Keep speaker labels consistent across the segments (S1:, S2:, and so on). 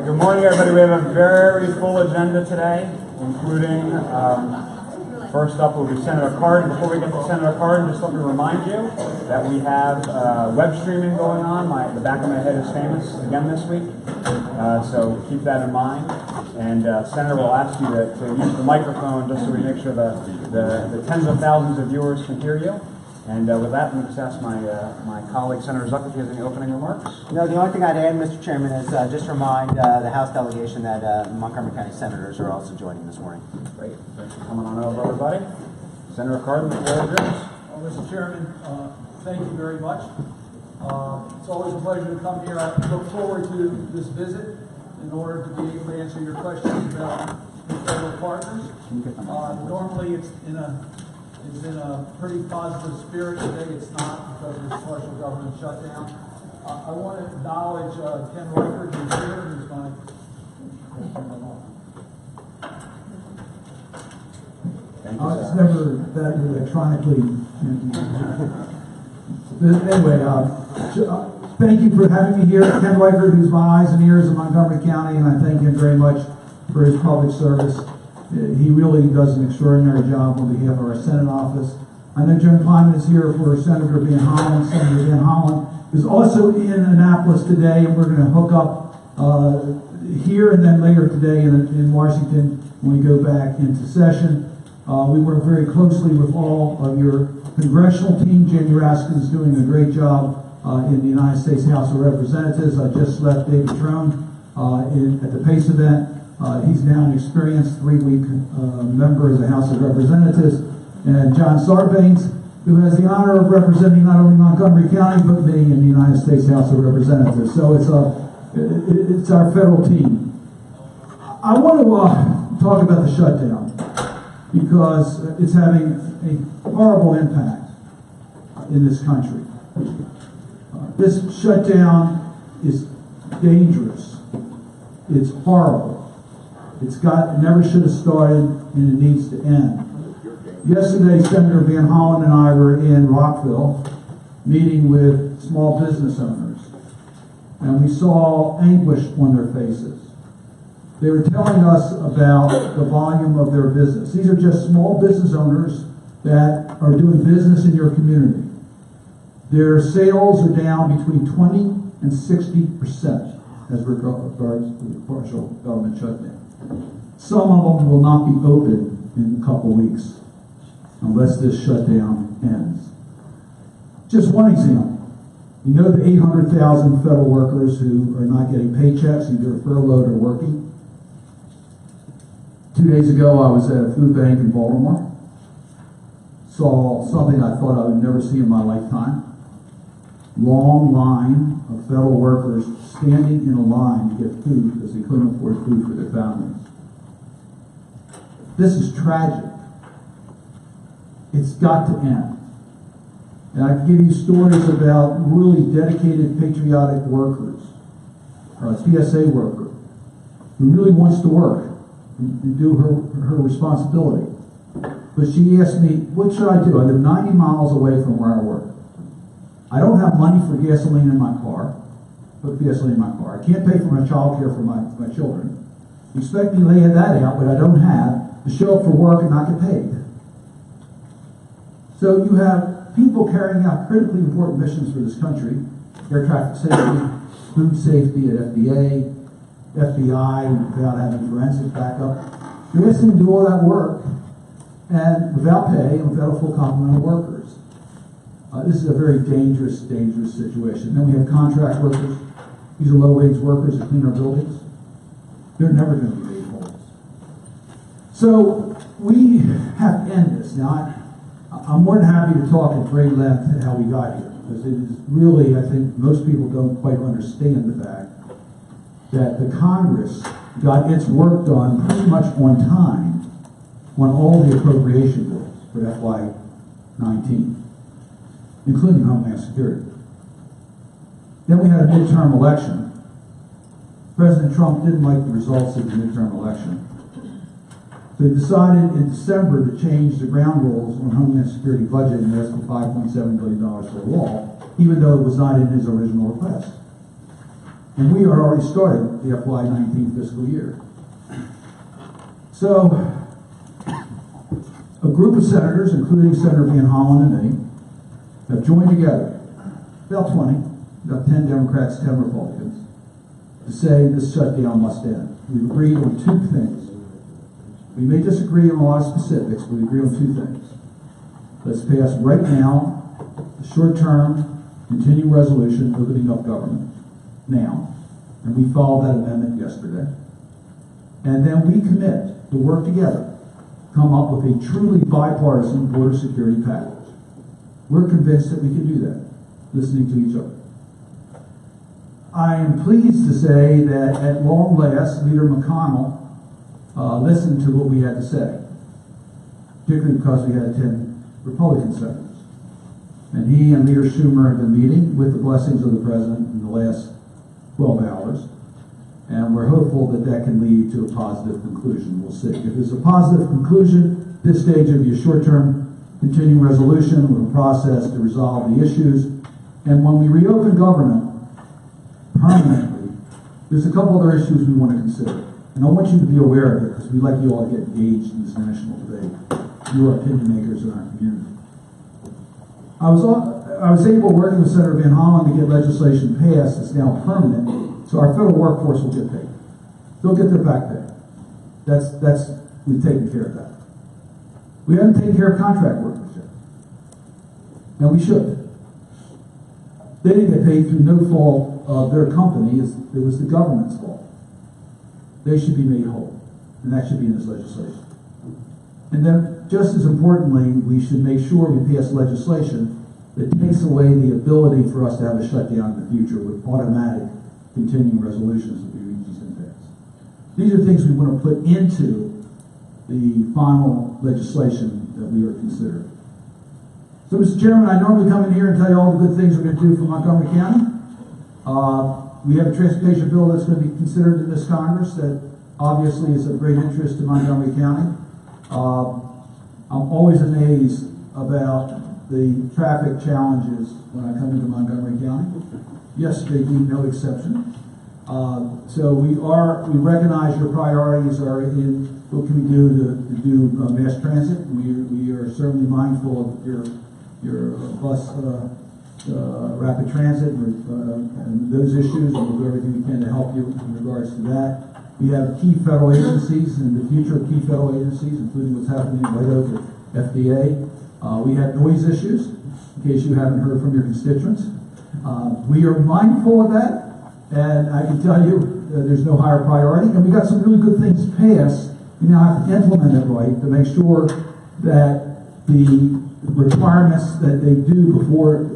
S1: Good morning, everybody. We have a very full agenda today, including, first up will be Senator Cardin. Before we get to Senator Cardin, just let me remind you that we have web streaming going on. The back of my head is famous again this week, so keep that in mind. And Senator will ask you to use the microphone just so we make sure the tens of thousands of viewers can hear you. And with that, let me just ask my colleague, Senator Zucker, if he has any opening remarks.
S2: No, the only thing I'd add, Mr. Chairman, is just remind the House delegation that Montgomery County Senators are also joining this morning.
S1: Great. Thanks for coming on over, everybody. Senator Cardin, the floor is yours.
S3: Well, Mr. Chairman, thank you very much. It's always a pleasure to come here. I look forward to this visit in order to be able to answer your questions about the federal partners. Normally, it's in a pretty positive spirit. Today it's not because of this partial government shutdown. I want to acknowledge Ken Reichert, who's here, who's my...
S4: It's never that electronically. Anyway, thank you for having me here. Ken Reichert, who's my eyes and ears of Montgomery County, and I thank him very much for his public service. He really does an extraordinary job on behalf of our Senate office. I know Jim Kleiman is here for Senator Van Hollen. Senator Van Hollen is also in Annapolis today, and we're going to hook up here and then later today in Washington when we go back into session. We work very closely with all of your congressional team. Jamie Raskin is doing a great job in the United States House of Representatives. I just left David Trone at the PACE event. He's now an experienced 3-week member of the House of Representatives. And John Sarbanes, who has the honor of representing not only Montgomery County, but me in the United States House of Representatives. So it's our federal team. I want to talk about the shutdown because it's having a horrible impact in this country. This shutdown is dangerous. It's horrible. It never should have started, and it needs to end. Yesterday, Senator Van Hollen and I were in Rockville meeting with small business owners, and we saw anguish on their faces. They were telling us about the volume of their business. These are just small business owners that are doing business in your community. Their sales are down between 20 and 60% as regards to the partial government shutdown. Some of them will not be open in a couple weeks unless this shutdown ends. Just one example. You know the 800,000 federal workers who are not getting paychecks, either furloughed or working? 2 days ago, I was at a food bank in Baltimore. Saw something I thought I would never see in my lifetime. Long line of federal workers standing in a line to get food because they couldn't afford food for their families. This is tragic. It's got to end. And I can give you stories about really dedicated, patriotic workers, or a TSA worker, who really wants to work and do her responsibility. But she asked me, what should I do? I live 90 miles away from where I work. I don't have money for gasoline in my car. Put gasoline in my car. I can't pay for my child care for my children. You expect me to lay that out, but I don't have to show up for work and not get paid. So you have people carrying out critically important missions for this country: air traffic safety, food safety at FDA, FBI without having forensic backup. You're asking them to do all that work and without pay and without a full complement of workers. This is a very dangerous situation. Then we have contract workers. These are low-wage workers that clean our buildings. They're never going to be made whole. So we have to end this. Now, I'm more than happy to talk at great length at how we got here, because it is really, I think most people don't quite understand the fact that the Congress got its work done pretty much on time on all the appropriation bills for FY19, including Homeland Security. Then we had a midterm election. President Trump didn't like the results of the midterm election. So he decided in December to change the ground rules on Homeland Security budget and ask for $5.7 billion for a wall, even though it was not in his original request. And we are already starting the FY19 fiscal year. So, a group of senators, including Senator Van Hollen and me, have joined together, about 20, about 10 Democrats, 10 Republicans, to say this shutdown must end. We've agreed on two things. We may disagree on a lot of specifics, but we agree on two things. Let's pass right now a short-term continuing resolution opening up government now. And we followed that amendment yesterday. And then we commit to work together, come up with a truly bipartisan border security package. We're convinced that we can do that, listening to each other. I am pleased to say that at long last, Leader McConnell listened to what we had to say, particularly because we had 10 Republican senators. And he and Leader Schumer have been meeting with the blessings of the President in the last 12 hours. And we're hopeful that that can lead to a positive conclusion. We'll see. If it's a positive conclusion, this stage will be a short-term continuing resolution with a process to resolve the issues. And when we reopen government permanently, there's a couple other issues we want to consider. And I want you to be aware of it because we'd like you all to get engaged in this national debate. You are opinion makers in our community. I was able, working with Senator Van Hollen, to get legislation passed that's now permanent, so our federal workforce will get paid. They'll get their back pay. We've taken care of that. We haven't taken care of contract workers yet. And we should. They didn't get paid through no fault of their company. It was the government's fault. They should be made whole. And that should be in this legislation. And then, just as importantly, we should make sure we pass legislation that takes away the ability for us to have a shutdown in the future with automatic continuing resolutions if we reach these impasses. These are things we want to put into the final legislation that we are considering. So, Mr. Chairman, I normally come in here and tell you all the good things we're going to do for Montgomery County. We have a transportation bill that's going to be considered in this Congress that obviously is of great interest to Montgomery County. I'm always amazed about the traffic challenges when I come into Montgomery County. Yesterday being no exception. So we recognize your priorities are in what can we do to do mass transit. We are certainly mindful of your bus rapid transit and those issues, and we'll do everything we can to help you in regards to that. We have key federal agencies and the future of key federal agencies, including what's happening in White Oak at FDA. We have noise issues, in case you haven't heard from your constituents. We are mindful of that, and I can tell you there's no higher priority. And we got some really good things passed. We now have to implement it right to make sure that the requirements that they do before,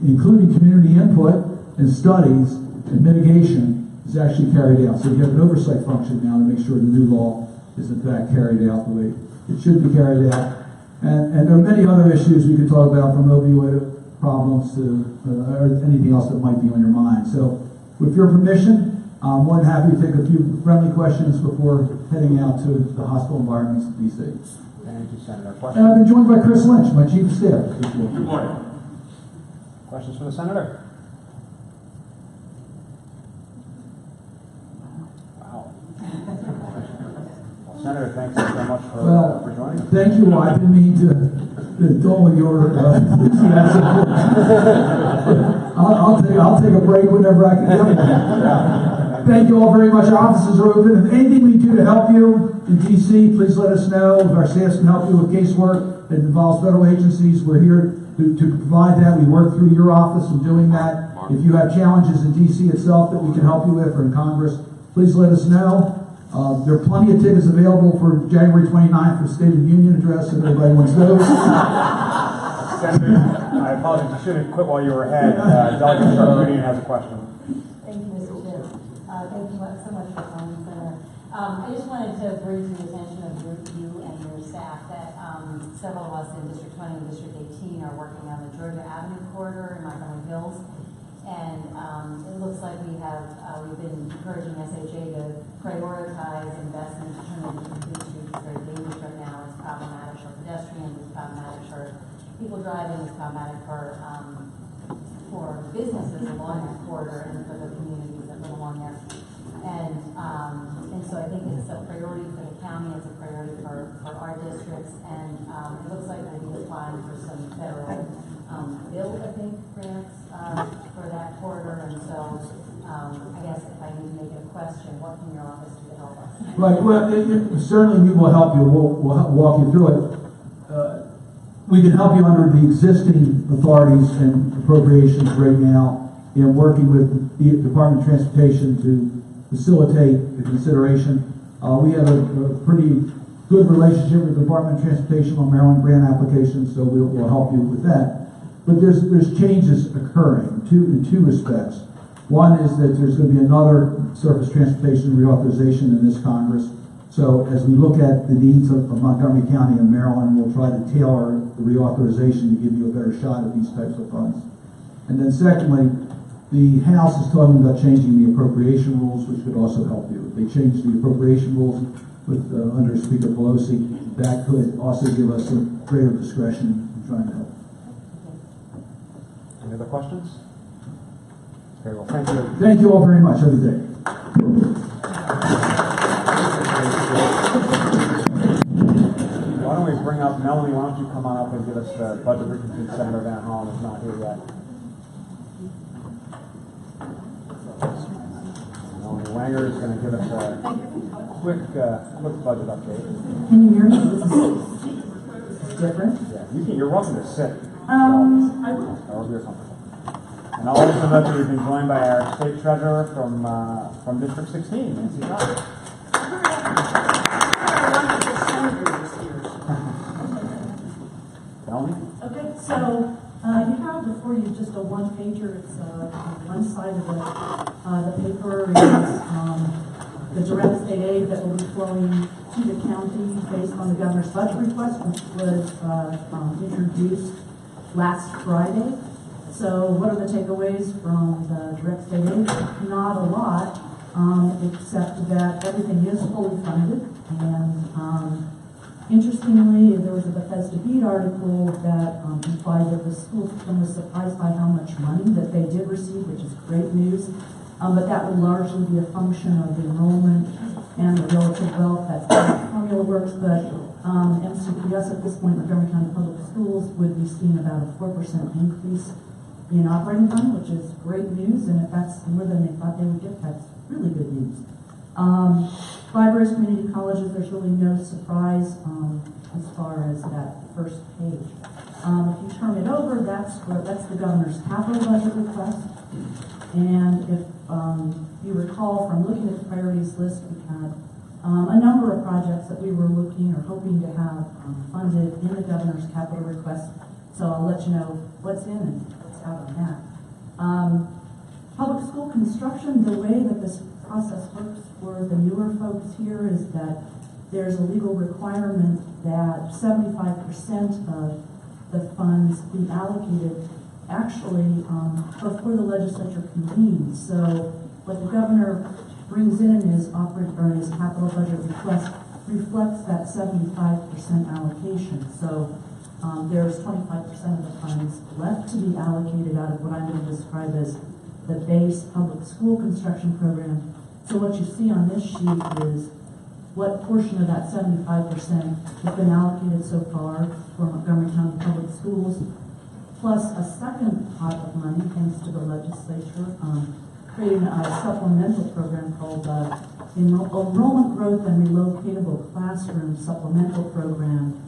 S4: including community input and studies and mitigation, is actually carried out. So you have an oversight function now to make sure the new law is in fact carried out the way it should be carried out. And there are many other issues we could talk about, from opioid problems to or anything else that might be on your mind. So with your permission, I'm more than happy to take a few friendly questions before heading out to the hostile environments of DC.
S2: Thank you, Senator.
S4: And I've been joined by Chris Lynch, my Chief of Staff.
S1: Good morning.
S2: Questions for the Senator? Wow. Well, Senator, thanks so much for joining us.
S4: Thank you. I didn't mean to dull your enthusiasm. I'll take a break whenever I can get one. Thank you all very much. Our offices are open. If anything we do to help you in DC, please let us know. If our staff can help you with casework that involves federal agencies, we're here to provide that. We work through your office in doing that. If you have challenges in DC itself that we can help you with, or in Congress, please let us know. There are plenty of tickets available for January 29th for the State of the Union address, if everybody wants those.
S1: Senator, I apologize. You should have quit while you were ahead. Delegate Sharputian has a question.
S5: Thank you, Mr. Chair. Thank you so much for coming, Senator. I just wanted to bring to the attention of you and your staff that several of us in District 20 and District 18 are working on the Georgia Avenue corridor in Montgomery Hills. And it looks like we've been encouraging SHA to prioritize investment to turn into complete streets. It's very dangerous right now. It's problematic for pedestrians. It's problematic for people driving. It's problematic for businesses along that corridor and for the communities that live on there. And so I think it's a priority for the county, it's a priority for our districts, and it looks like we'll be applying for some federal bill, I think, grants for that corridor, and so I guess if I need to make a question, what can your office do to help us?
S4: Right, well, certainly we will help you, we'll walk you through it. We can help you under the existing authorities and appropriations right now in working with the Department of Transportation to facilitate the consideration. We have a pretty good relationship with the Department of Transportation on Maryland grant applications, so we'll help you with that. But there's changes occurring in two respects. One is that there's going to be another surface transportation reauthorization in this Congress. So as we look at the needs of Montgomery County and Maryland, we'll try to tailor the reauthorization to give you a better shot at these types of funds. And then secondly, the House is talking about changing the appropriation rules, which could also help you. If they change the appropriation rules with under Speaker Pelosi, that could also give us a greater discretion in trying to help.
S1: Any other questions? Okay, well, thank you.
S4: Thank you all very much. Have a good day.
S1: Why don't we bring up Melanie? Why don't you come on up and give us the budget briefing since Senator Van Hollen is not here yet. Melanie Wanger is going to give us a quick budget update.
S6: Can you hear me? This is different.
S1: Yeah, you're welcome to sit.
S6: I will.
S1: However you're comfortable. And I'll also note that we've been joined by our state treasurer from District 16, Nancy Scott. Melanie?
S6: Okay, so you have before you just a one-pager. It's on one side of the paper is the direct state aid that will be flowing to the county based on the governor's budget request, which was introduced last Friday. So what are the takeaways from the direct state aid? Not a lot, except that everything is fully funded. And interestingly, there was a Bethesda Beat article that implied that the school system was surprised by how much money that they did receive, which is great news. But that would largely be a function of the enrollment and the relative wealth. That's how the formula works. But MCPS at this point, Montgomery County Public Schools, would be seeing about a 4% increase in operating fund, which is great news, and if that's more than they thought they would get, that's really good news. Fibrous community colleges, there's really no surprise as far as that first page. If you turn it over, that's the governor's capital budget request. And if you recall from looking at the priorities list, we had a number of projects that we were looking or hoping to have funded in the governor's capital request. So I'll let you know what's in and what's out on that. Public school construction, the way that this process works for the newer folks here is that there's a legal requirement that 75% of the funds be allocated actually before the legislature convenes. So what the governor brings in his capital budget request reflects that 75% allocation. So there's 25% of the funds left to be allocated out of what I'm going to describe as the base public school construction program. So what you see on this sheet is what portion of that 75% has been allocated so far for Montgomery County Public Schools, plus a second pot of money, thanks to the legislature, creating a supplemental program called Enrollment Growth and Relocatable Classroom Supplemental Program,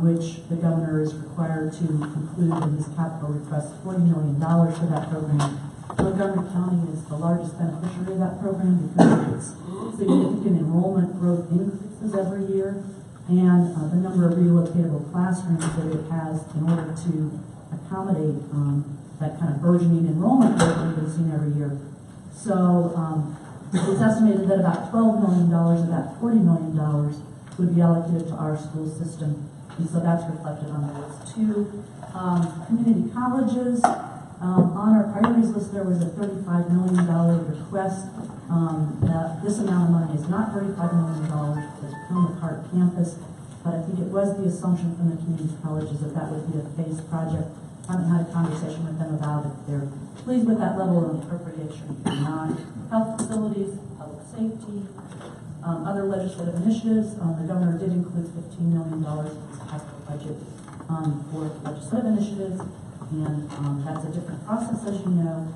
S6: which the governor is required to include in his capital request, $40 million for that program. Montgomery County is the largest beneficiary of that program because of its significant enrollment growth increases every year and the number of relocatable classrooms that it has in order to accommodate that kind of burgeoning enrollment growth we've been seeing every year. So it's estimated that about $12 million of that $40 million would be allocated to our school system. And so that's reflected on those two. Community colleges, on our priorities list, there was a $35 million request. This amount of money is not $35 million for the Potomac Park campus, but I think it was the assumption from the community colleges that that would be a phased project. I haven't had a conversation with them about it. They're pleased with that level of appropriation. Not health facilities, public safety, other legislative initiatives. The governor did include $15 million in his capital budget for legislative initiatives, and that's a different process, as you know.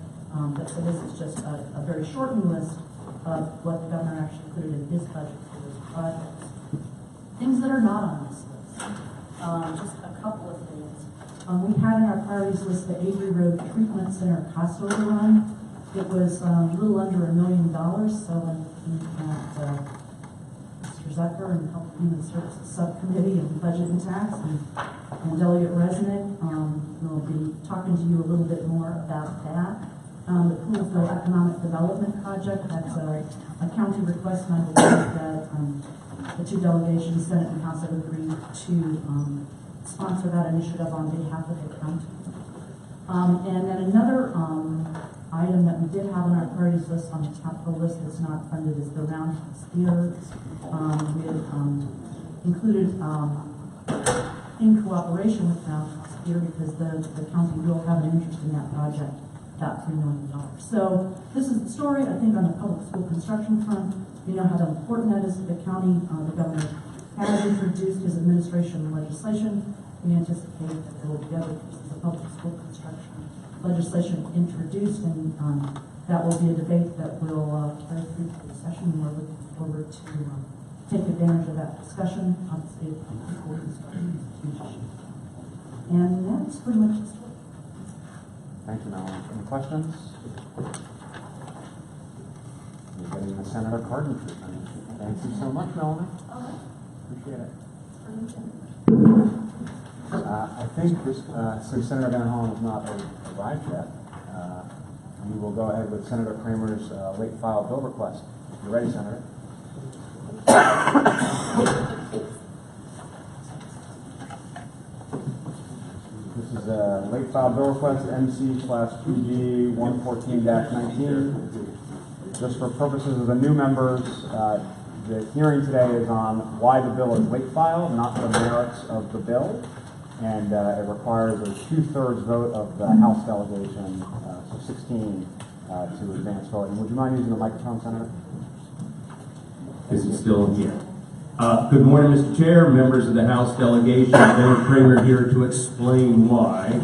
S6: But so this is just a very shortened list of what the governor actually included in his budget for those projects. Things that are not on this list, just a couple of things. We had in our priorities list the Avery Road Treatment Center cost overrun. It was a little under $1 million, so when Mr. Zucker and Health and Human Services Subcommittee and Budget and Tax and Delegate Resnick will be talking to you a little bit more about that. The Poolsville Economic Development Project, that's a county request, and I believe that the two delegations, Senate and House, have agreed to sponsor that initiative on behalf of the county. And then another item that we did have on our priorities list, on the capital list that's not funded, is the Roundhouse Theater. We have included in cooperation with Roundhouse Theater because the county will have an interest in that project, about $3 million. So this is the story, I think, on the public school construction front. You know how important that is to the county. The governor has introduced his administration legislation. We anticipate that there will be other pieces of public school construction legislation introduced, and that will be a debate that will carry through the session. We're looking forward to take advantage of that discussion on the state of public school construction. And that's pretty much the story.
S1: Thank you, Melanie. Any questions? You're getting the Senator Cardin treatment. Thank you so much, Melanie. Appreciate it. I think since Senator Van Hollen has not arrived yet, we will go ahead with Senator Kramer's late file bill request. You ready, Senator? This is a late file bill request, MC/PG 114-19. Just for purposes of the new members, the hearing today is on why the bill is late filed, not the merits of the bill. And it requires a 2/3 vote of the House delegation, so 16 to advance voting. Would you mind using the microphone, Senator?
S7: Is it still here? Good morning, Mr. Chair, members of the House delegation. Ben Kramer here to explain why.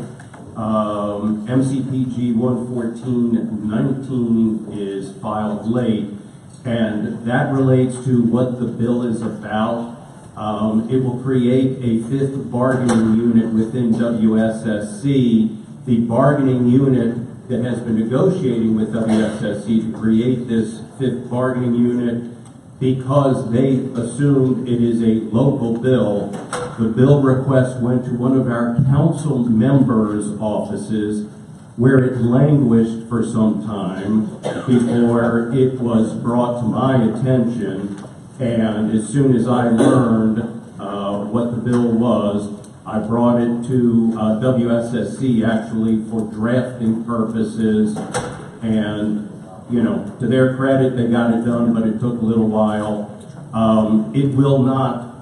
S7: MCPG 114-19 is filed late, and that relates to what the bill is about. It will create a 5th bargaining unit within WSSC. The bargaining unit that has been negotiating with WSSC to create this 5th bargaining unit, because they assumed it is a local bill, the bill request went to one of our council members' offices, where it languished for some time before it was brought to my attention. And as soon as I learned what the bill was, I brought it to WSSC actually for drafting purposes. And, you know, to their credit, they got it done, but it took a little while. It will not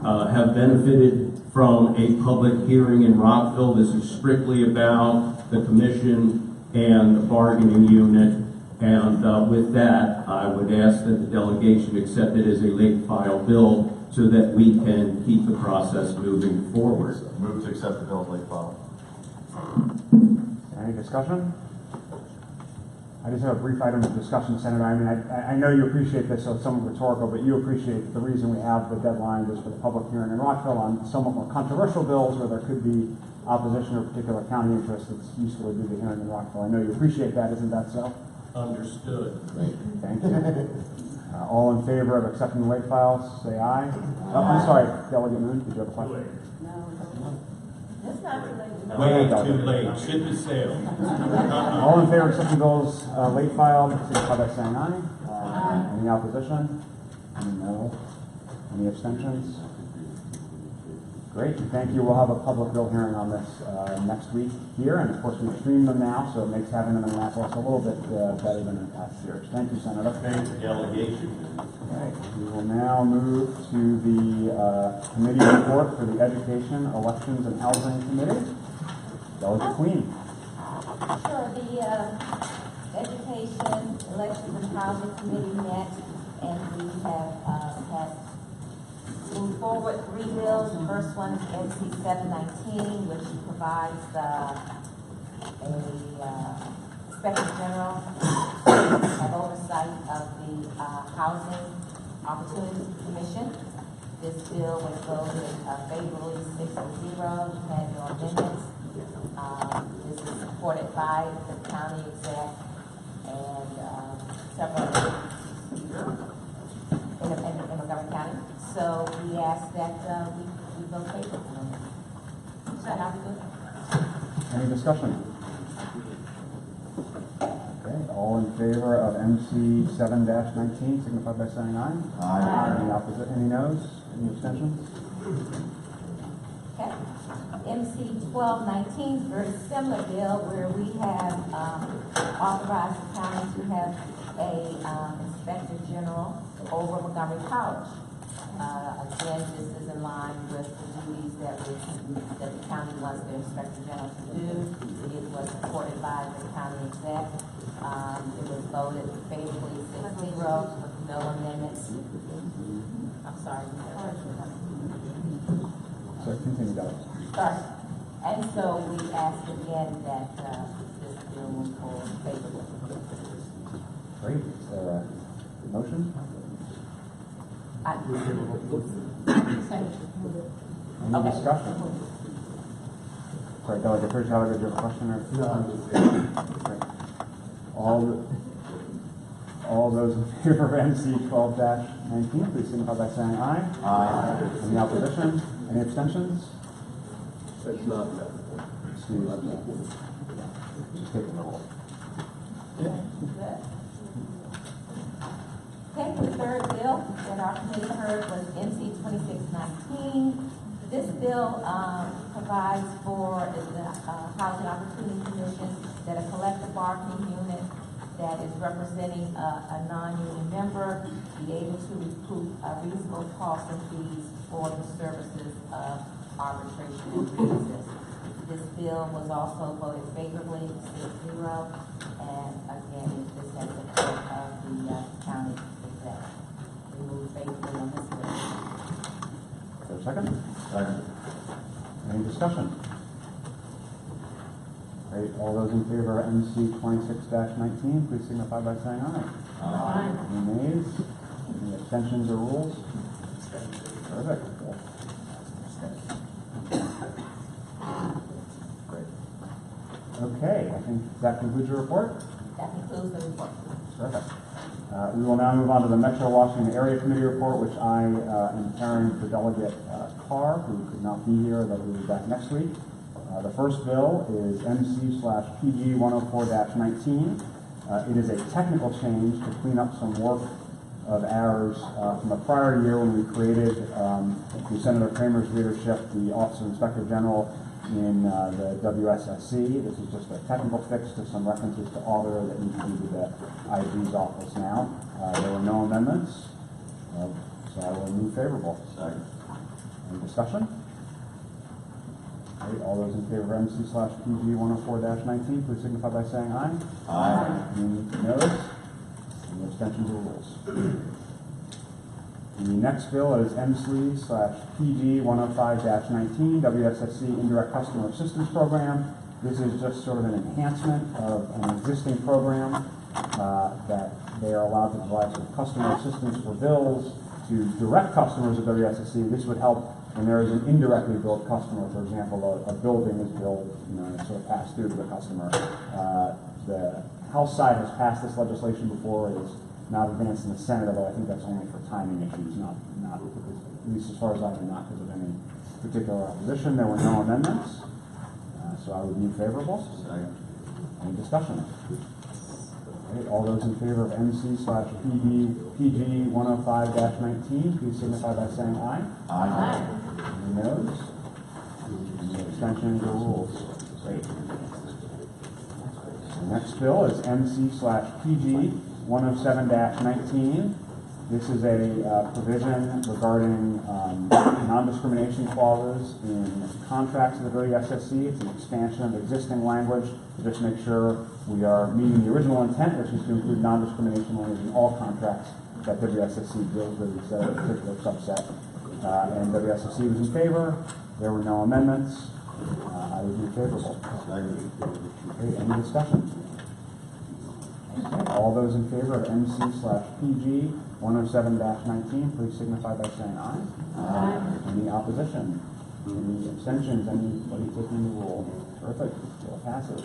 S7: have benefited from a public hearing in Rockville. This is strictly about the commission and the bargaining unit. And with that, I would ask that the delegation accept it as a late file bill so that we can keep the process moving forward.
S8: Move to accept the bill as late file.
S1: Any discussion? I just have a brief item of discussion, Senator. I mean, I know you appreciate this, so it's somewhat rhetorical, but you appreciate the reason we have the deadline is for the public hearing in Rockville on somewhat more controversial bills where there could be opposition or particular county interest. It's useful to do the hearing in Rockville. I know you appreciate that, isn't that so?
S7: Understood.
S1: Great, thank you. All in favor of accepting the late files, say aye. Oh, I'm sorry, Delegate Moon, did you have a question?
S5: It's not too late.
S7: Way too late. Ship has sailed.
S1: All in favor of accepting bills late filed, signify by saying aye. Any opposition? No. Any abstentions? Great, thank you. We'll have a public bill hearing on this next week here, and of course we stream them now, so it makes having them in Annapolis a little bit better than in past years. Thank you, Senator.
S7: Thank you, delegation.
S1: Right. We will now move to the committee report for the Education, Elections, and Housing Committee. Delegate Queen.
S5: Sure. The
S9: Education, Elections and Housing Committee met, and we have, moved forward 3 bills. The first one is MC 719, which provides, Inspector General have oversight of the, Housing Opportunity Commission. This bill was voted favorably 6-0. You had your amendments. This is supported by the county exec and several in Montgomery County. So we ask that we vote favorably. Is that how we do it?
S1: Any discussion? Okay, all in favor of MC 7-19, signify by saying aye.
S8: Aye.
S1: Any opposite, any noes, any abstentions?
S9: Okay. MC 1219 is a very similar bill where we have authorized the county to have a inspector general over Montgomery College. Again, this is in line with the duties that the county wants the inspector general to do. It was supported by the county exec. It was voted favorably 6-0 with no amendments. I'm sorry.
S1: So continue, Doug.
S9: Sorry. And so we ask again that this bill move forward favorably.
S1: Great, is there a motion? Any discussion? Sorry, Delegate Pritchard, did you have a question or? No. All those in favor of MC 12-19, please signify by saying aye.
S8: Aye.
S1: Any opposition? Any abstentions?
S10: It's not that.
S1: Excuse me. Just take the roll.
S9: Okay, the third bill that our committee heard was MC 2619. This bill provides for the Housing Opportunity Commission that a collective bargaining unit that is representing a non-union member be able to recoup a reasonable cost and fees for the services of arbitration and grievances. This bill was also voted favorably 6-0, and again, this has the support of the county exec. We move favorably on this bill.
S1: Is there a second?
S8: Second.
S1: Any discussion? Great, all those in favor of MC 26-19, please signify by saying aye.
S8: Aye.
S1: Any nays? Any abstentions or rules? Perfect. Great. Okay, I think that concludes your report.
S9: That concludes the report.
S1: Terrific. We will now move on to the Metro Washington Area Committee report, which I am carrying for Delegate Carr, who could not be here, though he will be back next week. The first bill is MC/PG 104-19. It is a technical change to clean up some work of ours from the prior year when we created, through Senator Kramer's leadership, the Office of Inspector General in the WSSC. This is just a technical fix to some references to auditor that need to be to the IG's office now. There were no amendments, so I will move favorable.
S8: Second.
S1: Any discussion? Right, all those in favor of MC/PG 104-19, please signify by saying aye.
S8: Aye.
S1: Any noes? Any abstentions or rules? The next bill is MC/PG 105-19, WSSC Indirect Customer Assistance Program. This is just sort of an enhancement of an existing program that they are allowed to provide some customer assistance for bills to direct customers of WSSC. This would help when there is an indirectly billed customer. For example, a building is billed, and it's sort of passed through to the customer. The House side has passed this legislation before. It is now advanced in the Senate, although I think that's only for timing issues, not because, at least as far as I know, not because of any particular opposition. There were no amendments, so I would move favorable.
S8: Second.
S1: Any discussion? Right, all those in favor of MC/PG 105-19, please signify by saying aye.
S8: Aye.
S1: Any noes? Any abstentions or rules? Great. The next bill is MC/PG 107-19. This is a provision regarding non-discrimination clauses in contracts of the WSSC. It's an expansion of existing language to just make sure we are meeting the original intent, which is to include non-discrimination language in all contracts that WSSC deals with instead of a particular subset. And WSSC was in favor. There were no amendments. I would be favorable. Okay, any discussion? Okay, all those in favor of MC/PG 107-19, please signify by saying aye. Aye. Any opposition? Any abstentions? Anybody taking the rule? Terrific. Bill passes.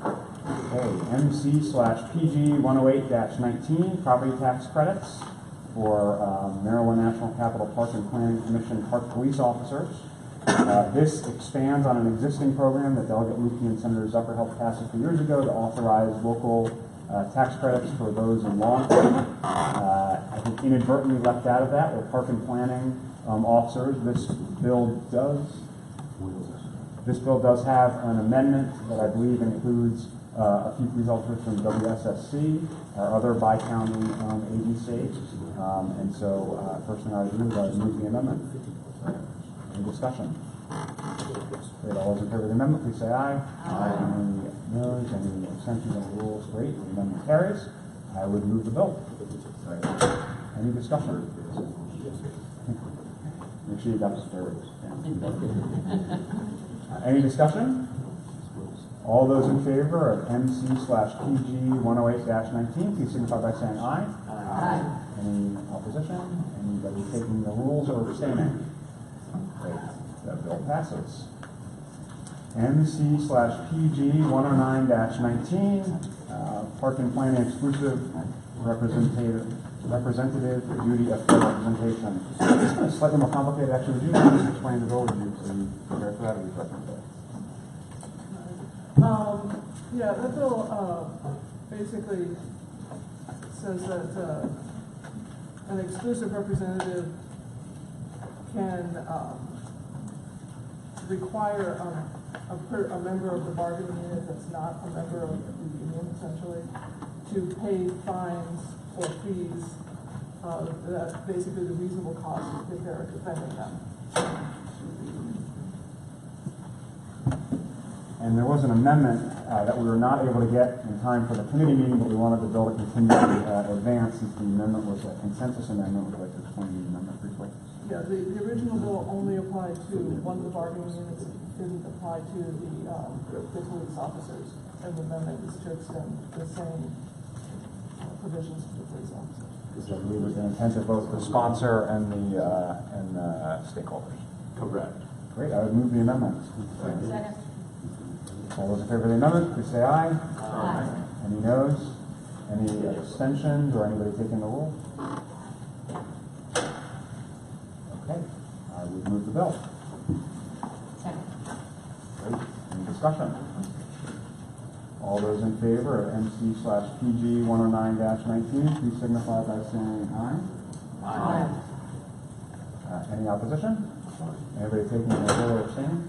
S1: Okay, MC/PG 108-19, property tax credits for Maryland National Capital Park and Planning Commission park police officers. This expands on an existing program that Delegate Lukey and Senator Zucker helped pass a few years ago to authorize local tax credits for those in law enforcement. I think inadvertently left out of that were park and planning officers. This bill does have an amendment that I believe includes a few police officers from WSSC, our other bi-county agency. And so first thing I would do is I would move the amendment. Any discussion? Great, all those in favor of the amendment, please say aye. Aye. Any noes, any abstentions on the rules? Great, the amendment carries. I would move the bill. Any discussion? Make sure you got the stories. Any discussion? All those in favor of MC/PG 108-19, please signify by saying aye. Aye. Any opposition? Anybody taking the rules or abstaining? Great. That bill passes. MC/PG 109-19, Park and Planning Exclusive Representative Duty of Fair Representation. This one is slightly more complicated. Actually, would you just explain the bill? Would you prepare for that, or would you recommend that?
S11: Yeah, that bill basically says that an exclusive representative can require a member of the bargaining unit that's not a member of the union, essentially, to pay fines or fees that basically the reasonable cost if they're defending them.
S1: And there was an amendment that we were not able to get in time for the committee meeting, but we wanted the bill to continue to advance since the amendment was a consensus amendment. Would you like to explain the amendment briefly?
S11: Yeah, the original bill only applied to one of the bargaining units. It didn't apply to the police officers. And the amendment is to extend the same provisions to the police officers.
S1: Which I believe was the intent of both the sponsor and the stakeholders.
S10: Correct.
S1: Great, I would move the amendment.
S8: Second.
S1: All those in favor of the amendment, please say aye.
S8: Aye.
S1: Any noes? Any abstentions or anybody taking the rule? Okay, I would move the bill.
S8: Second.
S1: Great, any discussion? All those in favor of MC/PG 109-19, please signify by saying aye.
S8: Aye.
S1: Any opposition? Anybody taking the rule or abstaining?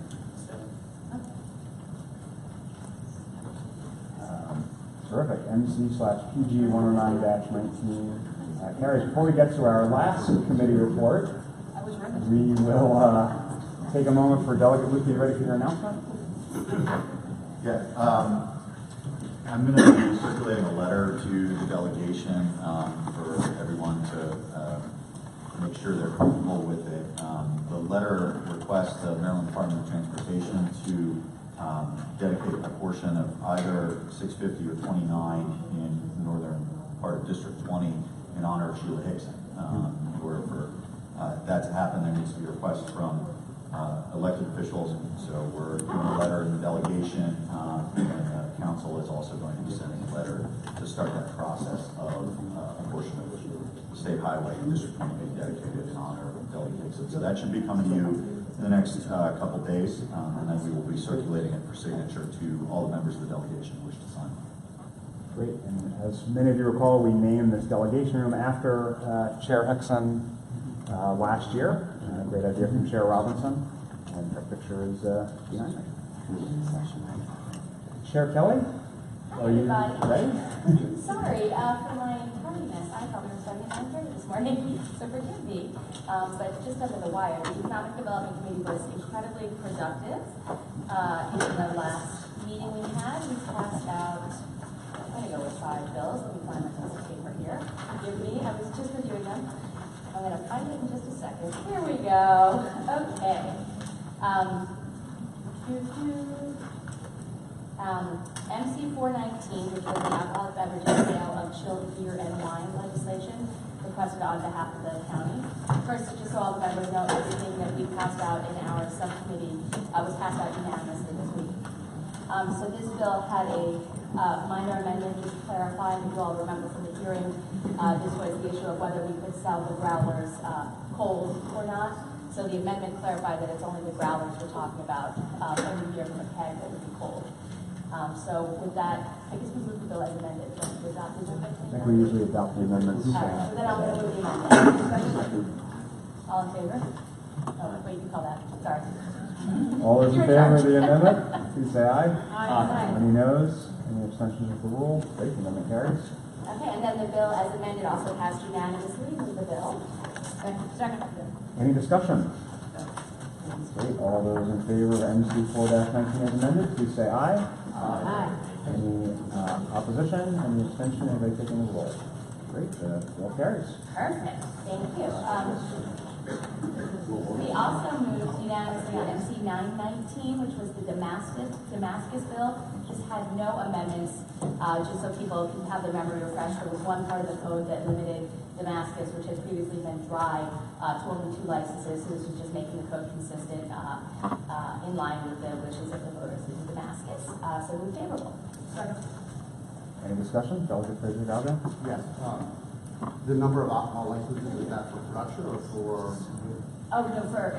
S1: Terrific. MC/PG 109-19 carries. Before we get to our last committee report, we will take a moment for Delegate Lukey. Ready for your announcement?
S12: Yeah. I'm going to be circulating a letter to the delegation for everyone to make sure they're comfortable with it. The letter requests the Maryland Department of Transportation to dedicate a portion of either 650 or 29 in the northern part of District 20 in honor of Sheila Hickson. In order for that to happen, there needs to be a request from elected officials. So we're doing a letter in the delegation, and the council is also going to be sending a letter to start that process of a portion of the state highway in District 20 being dedicated in honor of Delegate Hickson. So that should be coming to you in the next couple days, and then we will be circulating it for signature to all the members of the delegation who wish to sign.
S1: Great. And as many of you recall, we named this delegation room after Chair Hickson last year. Great idea from Chair Robinson. And her picture is behind me. Chair Kelly, are you ready?
S8: Sorry for my tardiness. I thought we were starting at 9:30.
S9: morning, so forgive me, but just under the wire, the Economic Development Committee was incredibly productive. In the last meeting we had, we passed out, I'm gonna go with 5 bills. Let me find my piece of paper here. Forgive me, I was just reviewing them. I'm gonna find it in just a second. Here we go. Okay. MC 419, which was the alcoholic beverages sale of chilled beer and wine legislation, requested on behalf of the county. First, just so all the members know, everything that we passed out in our subcommittee was passed out unanimously this week. So this bill had a minor amendment, just to clarify, if you all remember from the hearing, this was the issue of whether we could sell the growlers cold or not. So the amendment clarified that it's only the growlers we're talking about, only beer from a keg that would be cold. So with that, I guess we move the bill as amended. Just to adopt the amendment.
S2: I think we usually adopt the amendments.
S9: All right, so then I'm going to move the amendment. All in favor? Oh, wait, you can call that. Sorry.
S13: All those in
S9: You're in
S13: favor of
S9: charge.
S13: the amendment, please say aye.
S9: Aye.
S13: Any noes? Any abstentions of the rule? Great, the amendment carries.
S9: Okay, and then the bill as amended also passed unanimously. Move the bill. Second.
S13: Any discussion? Great, all those in favor of MC 4-19 as amended, please say aye.
S9: Aye.
S13: Any opposition? Any abstention? Anybody taking the roll? Great, the bill carries.
S9: Perfect. Thank you. We also moved unanimously on MC 919, which was the Damascus bill. Just had no amendments, just so people can have their memory refreshed. There was one part of the code that limited Damascus, which had previously been dry, to only 2 licenses. So this was just making the code consistent, in line with the wishes of the voters in Damascus. So we're favorable.
S13: Any discussion? Delegate Fraser Galvin?
S10: Yes. The number of alcohol licenses, is that for production or for?
S9: Oh, no, for,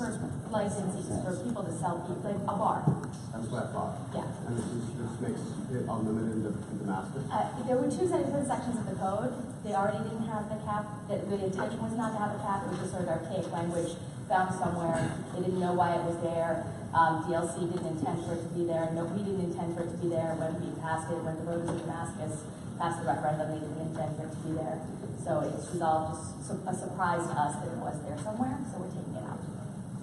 S9: for licensees, for people to sell, like a bar.
S10: That's what I thought.
S9: Yeah.
S10: And this makes it unlimited in Damascus?
S9: There were 2 different sections of the code. They already didn't have the cap. The intention was not to have a cap. It was just sort of archaic language found somewhere. They didn't know why it was there. DLC didn't intend for it to be there. No, we didn't intend for it to be there when we passed it, when the voters of Damascus passed the referendum. They didn't intend for it to be there. So it's resolved, just a surprise to us that it was there somewhere. So we're taking it out.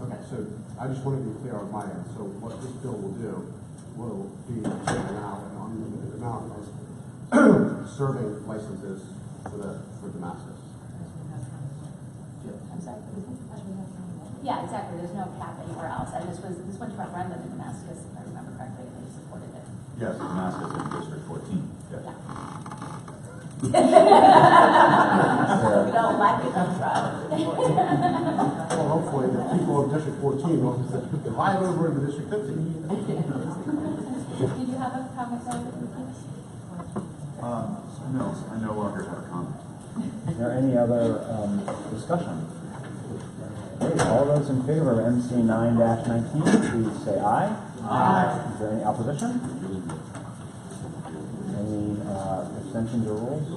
S10: Okay, so I just want to be clear on my end. So what this bill will do will be taken out an unlimited amount of serving licenses for Damascus.
S9: I'm sorry. Yeah, exactly. There's no cap anywhere else. And this went to referendum in Damascus, if I remember correctly, and they supported it.
S12: Yes, Damascus in District 14. Yes.
S9: We don't like it, that's right.
S10: Well, hopefully the people of District 14 will divide over into District 15.
S9: Did you have a comment, David?
S12: No, I no longer have a comment.
S13: Is there any other discussion? Great, all those in favor of MC 9-19, please say aye. Aye. Is there any opposition? Any abstentions or rules?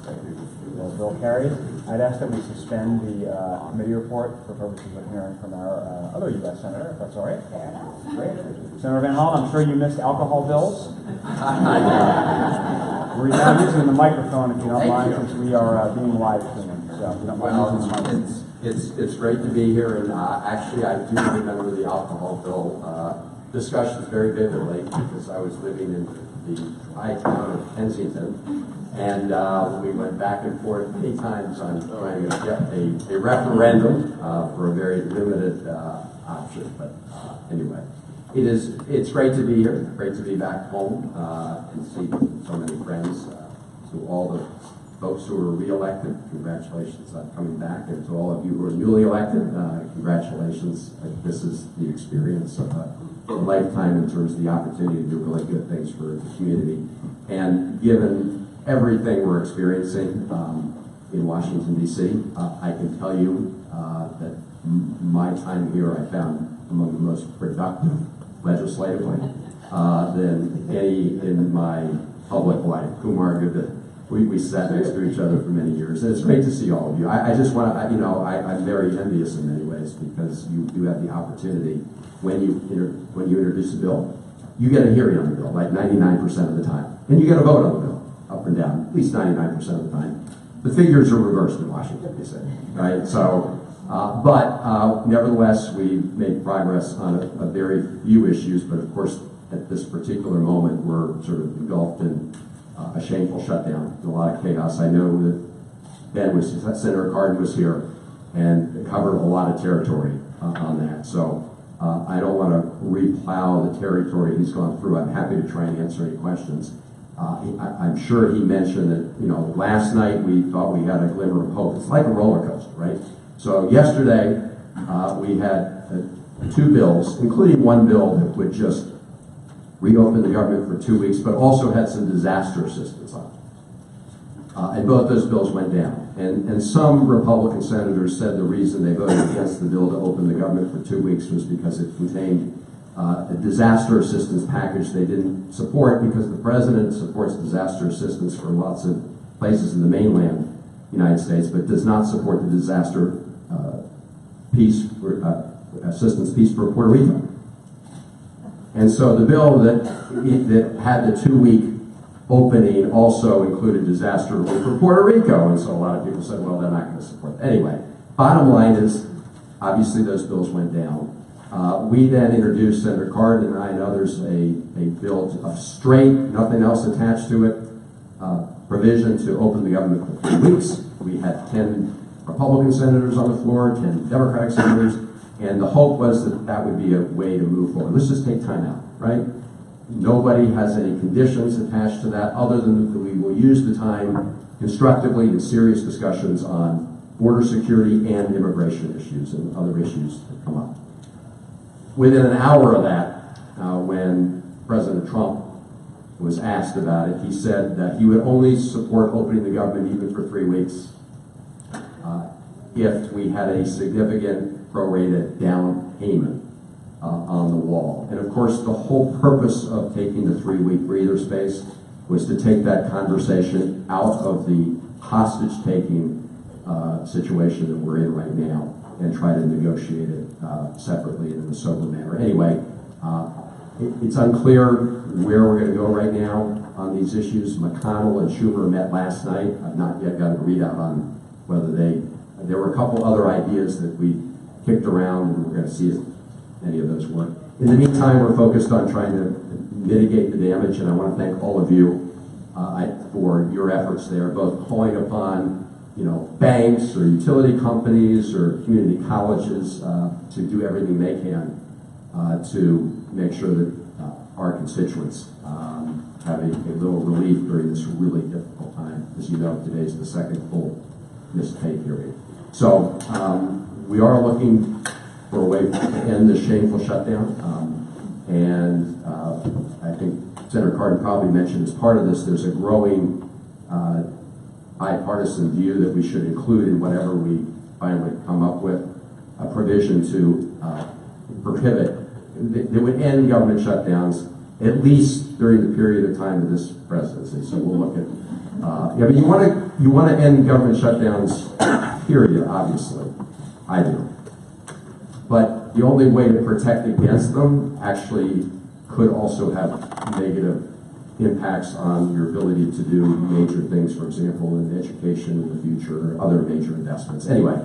S13: The bill carries. I'd ask that we suspend the committee report for purposes of hearing from our other U.S. Senator, if that's all right.
S9: Fair enough.
S13: Great. Senator Van Hollen, I'm sure you missed alcohol bills. We're now using the microphone, if you don't mind, since we are being live streamed. So we don't mind using the microphone.
S14: It's great to be here, and actually I do remember the alcohol bill discussions very vividly because I was living in the high town of Kensington, and we went back and forth many times on trying to get a referendum for a very limited option. But anyway, it's great to be here, great to be back home and see so many friends. To all the folks who were re-elected, congratulations on coming back, and to all of you who are newly elected, congratulations. This is the experience of a lifetime in terms of the opportunity to do really good things for the community. And given everything we're experiencing in Washington, D.C., I can tell you that my time here I found among the most productive legislatively than any in my public life. Kumar, good to we sat next to each other for many years. And it's great to see all of you. I just want to, I'm very envious in many ways because you do have the opportunity when you introduce a bill, you get a hearing on the bill, like 99% of the time. And you get a vote on the bill, up and down, at least 99% of the time. the figures are reversed in Washington, they say, right? So, but nevertheless, we made progress on a very few issues, but of course, at this particular moment, we're sort of engulfed in a shameful shutdown, a lot of chaos. I know that Senator Cardin was here and covered a lot of territory on that. So I don't want to replow the territory he's gone through. I'm happy to try and answer any questions. I'm sure he mentioned that, you know, last night we thought we had a glimmer of hope. It's like a roller coaster, right? So yesterday we had 2 bills, including one bill that would just reopen the government for 2 weeks, but also had some disaster assistance on it. And both those bills went down. And some Republican senators said the reason they voted against the bill to open the government for 2 weeks was because it contained a disaster assistance package they didn't support, because the president supports disaster assistance for lots of places in the mainland United States, but does not support the disaster assistance piece for Puerto Rico. And so the bill that had the 2-week opening also included disaster relief for Puerto Rico, and so a lot of people said, well, they're not going to support that. Anyway, bottom line is, obviously those bills went down. We then introduced, Senator Cardin and I and others, a bill of straight, nothing else attached to it, provision to open the government for 3 weeks. We had 10 Republican senators on the floor, 10 Democratic senators, and the hope was that that would be a way to move forward. Let's just take time out, right? Nobody has any conditions attached to that other than that we will use the time constructively in serious discussions on border security and immigration issues and other issues that come up. Within an hour of that, when President Trump was asked about it, he said that he would only support opening the government even for 3 weeks if we had a significant prorated down payment on the wall. And of course, the whole purpose of taking the 3-week breather space was to take that conversation out of the hostage-taking situation that we're in right now and try to negotiate it separately in a sober manner. Anyway, it's unclear where we're going to go right now on these issues. McConnell and Schumer met last night. I've not yet got a readout on whether there were a couple other ideas that we kicked around, and we're going to see if any of those work. In the meantime, we're focused on trying to mitigate the damage, and I want to thank all of you for your efforts there, both calling upon, you know, banks or utility companies or community colleges to do everything they can to make sure that our constituents have a little relief during this really difficult time. As you know, today's the second full missed pay period. So we are looking for a way to end this shameful shutdown. And I think Senator Cardin probably mentioned as part of this, there's a growing bipartisan view that we should include in whatever we finally come up with a provision to prohibit, that would end government shutdowns at least during the period of time of this presidency. So we'll look at, yeah, but you want to end government shutdowns, period, obviously. I do. But the only way to protect against them actually could also have negative impacts on your ability to do major things, for example, in education in the future, or other major investments. Anyway,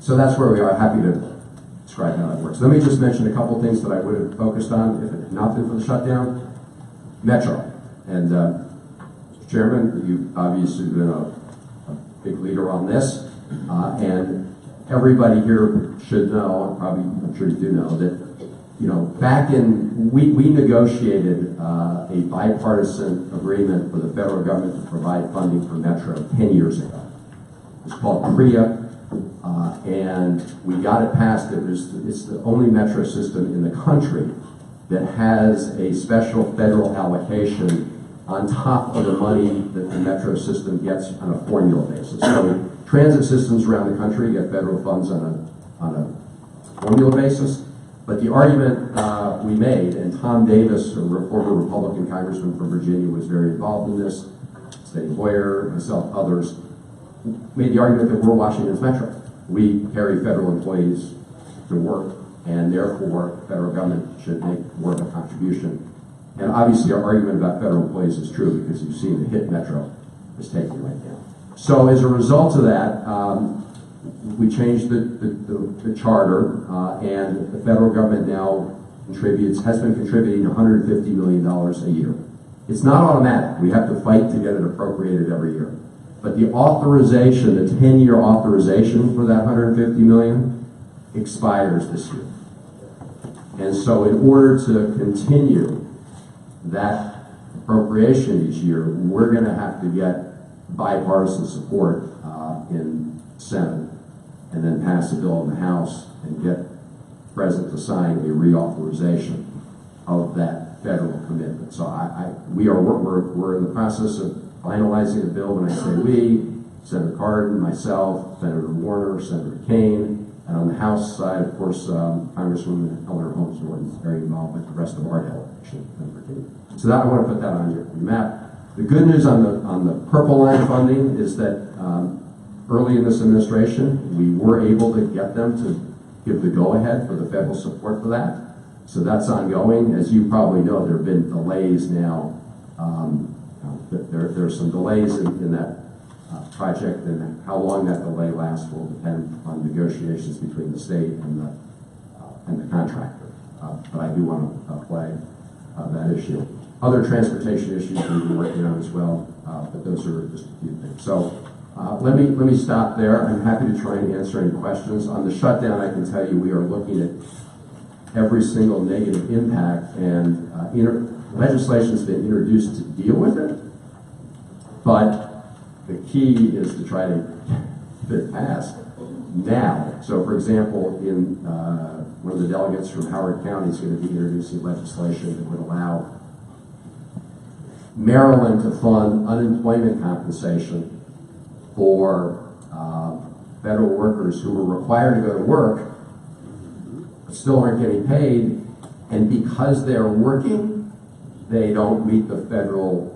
S14: so that's where we are. Happy to describe how that works. Let me just mention a couple things that I would have focused on if it had not been for the shutdown. Metro. And Mr. Chairman, you've obviously been a big leader on this, and everybody here should know, probably I'm sure you do know, that, you know, back in, we negotiated a bipartisan agreement for the federal government to provide funding for Metro 10 years ago. It's called PREA, and we got it passed. It's the only Metro system in the country that has a special federal allocation on top of the money that the Metro system gets on a formula basis. So transit systems around the country get federal funds on a formula basis. But the argument we made, and Tom Davis, a former Republican congressman from Virginia, was very involved in this, State Boyer, myself, others, made the argument that we're Washington's Metro. We carry federal employees to work, and therefore federal government should make more of a contribution. And obviously our argument about federal employees is true because you've seen the hit Metro is taking right now. So as a result of that, we changed the charter, and the federal government now has been contributing $150 million a year. It's not automatic. We have to fight to get it appropriated every year. But the authorization, the 10-year authorization for that $150 million expires this year. And so in order to continue that appropriation each year, we're going to have to get bipartisan support in Senate and then pass a bill in the House and get the President to sign a reauthorization of that federal commitment. So we're in the process of finalizing the bill. When I say we, Senator Cardin, myself, Senator Warner, Senator Kane, and on the House side, of course, Congresswoman Eleanor Holmes Norton is very involved with the rest of our delegation. So that I want to put that on your map. The good news on the purple line funding is that early in this administration, we were able to get them to give the go-ahead for the federal support for that. So that's ongoing. As you probably know, there have been delays now. There are some delays in that project, and how long that delay lasts will depend on negotiations between the state and the contractor. But I do want to flag that issue. Other transportation issues we've been working on as well, but those are just a few things. So let me stop there. I'm happy to try and answer any questions. On the shutdown, I can tell you we are looking at every single negative impact, and legislation has been introduced to deal with it, but the key is to try to get it passed now. So, for example, in one of the delegates from Howard County is going to be introducing legislation that would allow Maryland to fund unemployment compensation for federal workers who were required to go to work but still aren't getting paid, and because they're working, they don't meet the federal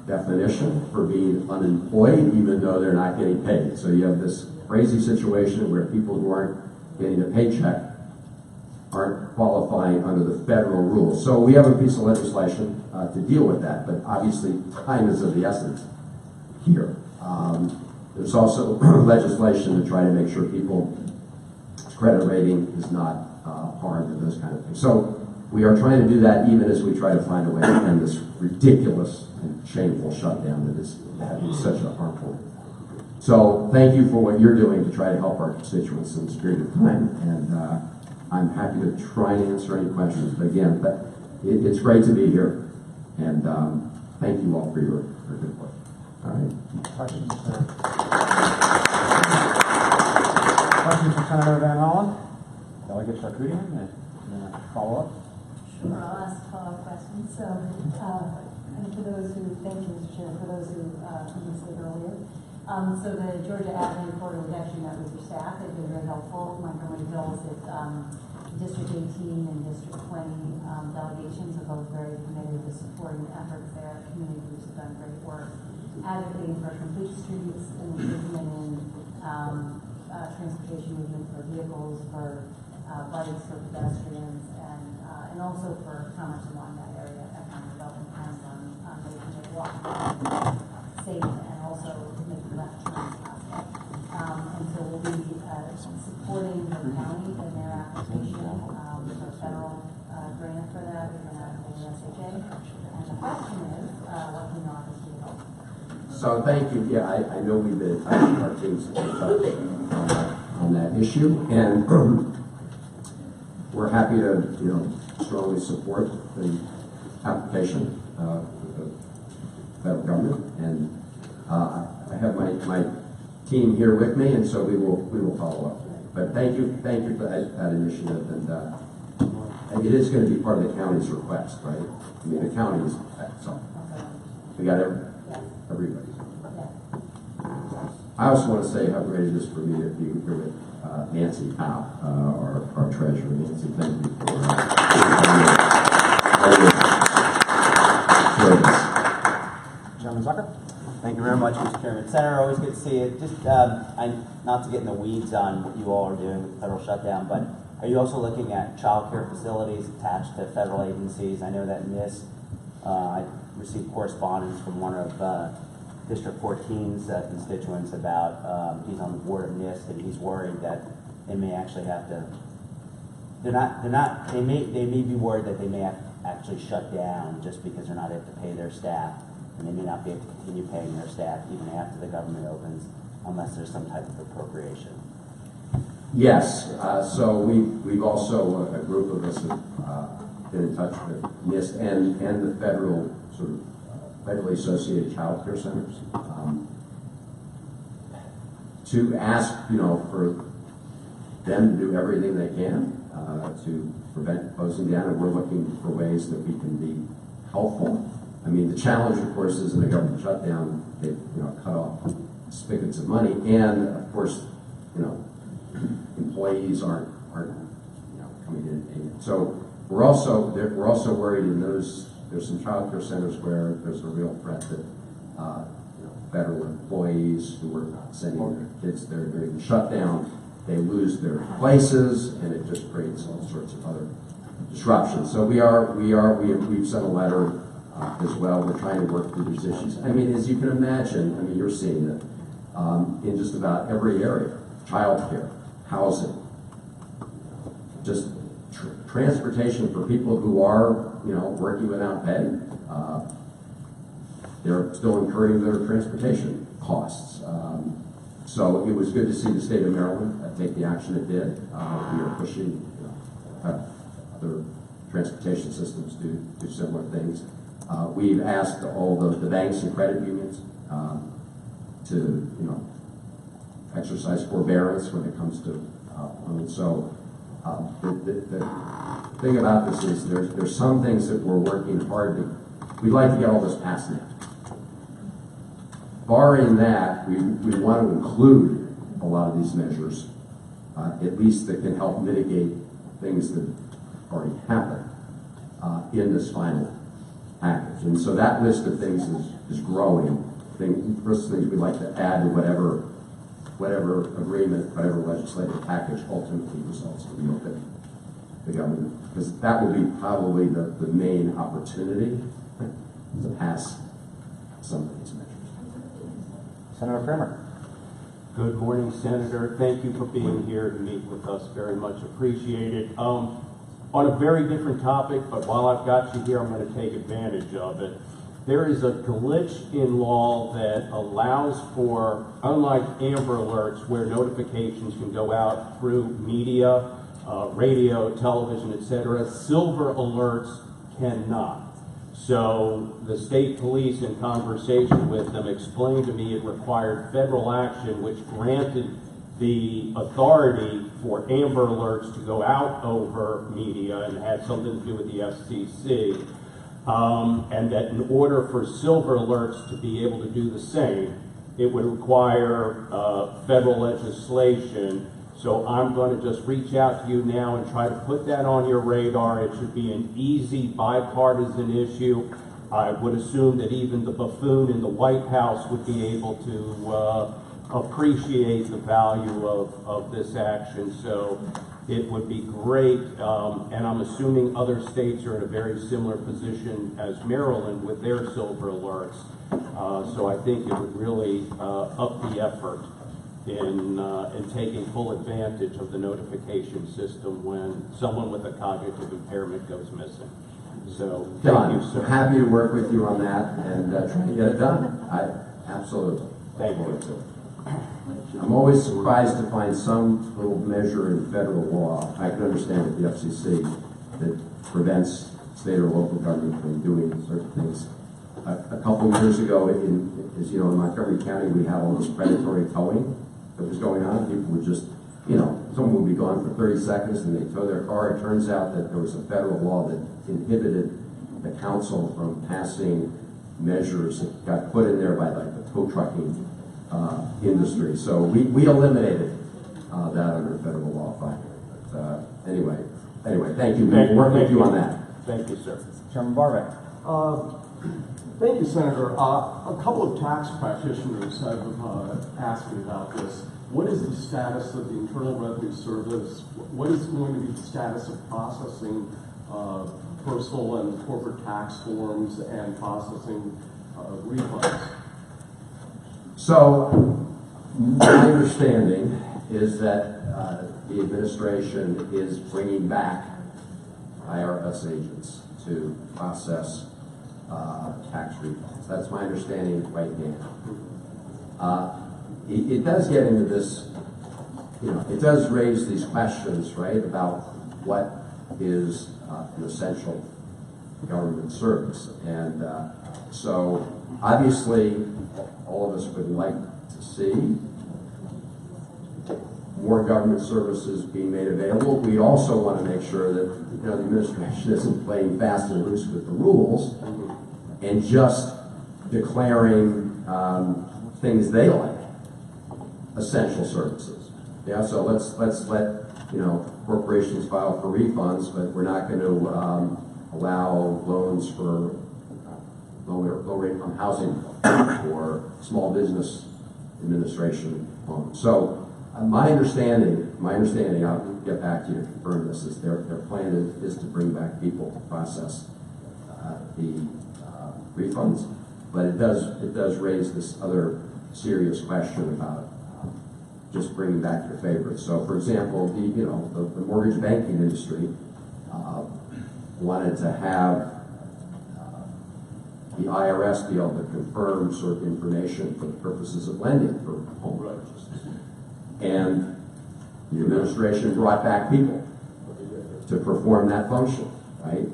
S14: definition for being unemployed, even though they're not getting paid. So you have this crazy situation where people who aren't getting a paycheck aren't qualifying under the federal rules. So we have a piece of legislation to deal with that, but obviously time is of the essence here. There's also legislation to try to make sure people's credit rating is not harmed and those kind of things. So we are trying to do that even as we try to find a way to end this ridiculous and shameful shutdown that is having such a harmful. So thank you for what you're doing to try to help our constituents in this period of time, and I'm happy to try and answer any questions. But again, it's great to be here, and thank you all for your good work. All right.
S13: Questions for Senator Van Hollen? Delegate Charcudian, follow up?
S5: Sure, I'll ask follow-up questions. So, and for those who, thank you, Mr. Chair, for those who missed it earlier. So the Georgia Avenue Corridor was actually met with your staff. They've been very helpful. Montgomery Hills, District 18 and District 20 delegations are both very committed to supporting efforts there. Community groups have done great work advocating for complete streets and improvement in transportation movement for vehicles, for bikes, for pedestrians, and also for commerce along that area. Economic development plans on making it walk safe and also making left turns possible. And so we'll be supporting the county in their application for a federal grant for that in the SHA. And the question is, what can the office do to help?
S14: So thank you. Yeah, I know we've been our teams on that issue, and we're happy to strongly support the application of the federal government, and I have my team here with me, and so we will follow up. But thank you for that initiative, and it is going to be part of the county's request, right? I mean, the county is so we got everybody. I also want to say how great it is for me to be here with Nancy Powell, our treasurer. Nancy, thank you for
S2: Chairman Zucker? Thank you very much, Mr. Chairman. Senator, always good to see you. Just not to get in the weeds on what you all are doing with the federal shutdown, but are you also looking at child care facilities attached to federal agencies? I know that in this, I received correspondence from one of District 14's constituents about, he's on the board of NIST, and he's worried that they may actually have to, they may be worried that they may have to actually shut down just because they're not able to pay their staff, and they may not be able to continue paying their staff even after the government opens, unless there's some type of appropriation.
S14: Yes, so we've also, a group of us have been in touch with NIST and the federal, sort of federally associated child care centers, to ask, for them to do everything they can to prevent closing down, and we're looking for ways that we can be helpful. I mean, the challenge, of course, is in the government shutdown, they cut off spigots of money, and of course, employees aren't coming in and paying it. So we're also worried in there's some child care centers where there's a real threat that federal employees who are not sending their kids there during the shutdown, they lose their places, and it just creates all sorts of other disruptions. So we've sent a letter as well. We're trying to work through these issues. I mean, as you can imagine, you're seeing it in just about every area: childcare, housing, just transportation for people who are, working without pay. They're still incurring their transportation costs. So it was good to see the state of Maryland take the action it did. We are pushing other transportation systems to do similar things. We've asked all the banks and credit unions to, exercise forbearance when it comes to loans. So the thing about this is there's some things that we're working hard to. We'd like to get all this passed now. Barring that, we want to include a lot of these measures, at least that can help mitigate things that already happened in this final package. And so that list of things is growing. First things we'd like to add to whatever agreement, whatever legislative package ultimately results in the government, because that will be probably the main opportunity to pass some of these measures.
S13: Senator Kramer.
S7: Good morning, Senator. Thank you for being here to meet with us. Very much appreciated. On a very different topic, but while I've got you here, I'm going to take advantage of it. There is a glitch in law that allows for, unlike Amber Alerts, where notifications can go out through media, radio, television, etc., Silver Alerts cannot. So the state police, in conversation with them, explained to me it required federal action, which granted the authority for Amber Alerts to go out over media and had something to do with the FCC. And that in order for Silver Alerts to be able to do the same, it would require federal legislation. So I'm going to just reach out to you now and try to put that on your radar. It should be an easy bipartisan issue. I would assume that even the buffoon in the White House would be able to appreciate the value of this action. So it would be great, and I'm assuming other states are in a very similar position as Maryland with their Silver Alerts. So I think it would really up the effort in taking full advantage of the notification system when someone with a cognitive impairment goes missing. So thank you, sir.
S14: I'm happy to work with you on that and try to get it done. Absolutely.
S7: Thank you.
S14: I'm always surprised to find some little measure in federal law. I can understand with the FCC that prevents state or local government from doing certain things. A couple of years ago, as you know, in Montgomery County, we had all this predatory towing that was going on. People would just, someone would be gone for 30 seconds and they tow their car. It turns out that there was a federal law that inhibited the council from passing measures that got put in there by like the tow trucking industry. So we eliminated that under federal law finally. But anyway, thank you. We'll work with you on that.
S7: Thank you, sir.
S13: Chairman Barback.
S15: Thank you, Senator. A couple of tax practitioners have asked me about this. What is the status of the Internal Revenue Service? What is going to be the status of processing personal and corporate tax forms and processing refunds?
S14: So, my understanding is that the administration is bringing back IRS agents to process tax refunds. That's my understanding right now. It does get into this, it does raise these questions, right, about what is an essential government service. And so, obviously, all of us would like to see more government services being made available. We also want to make sure that the administration isn't playing fast and loose with the rules and just declaring things they like essential services. Yeah, so let's let corporations file for refunds, but we're not going to allow loans for low income housing or small business administration loans. So my understanding, I'll get back to you to confirm this, is their plan is to bring back people to process the refunds, but it does raise this other serious question about just bringing back your favorites. So, for example, the mortgage banking industry wanted to have the IRS be able to confirm sort of information for the purposes of lending for home purchases. And the administration brought back people to perform that function, right?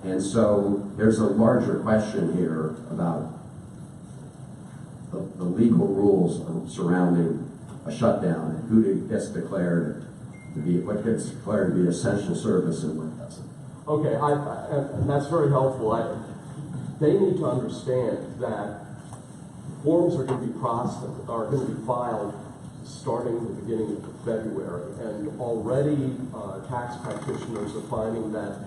S14: And so there's a larger question here about the legal rules surrounding a shutdown and who gets declared to be, what gets declared to be essential service and what doesn't.
S15: Okay, and that's very helpful. They need to understand that forms are going to be filed starting at the beginning of February, and already tax practitioners are finding that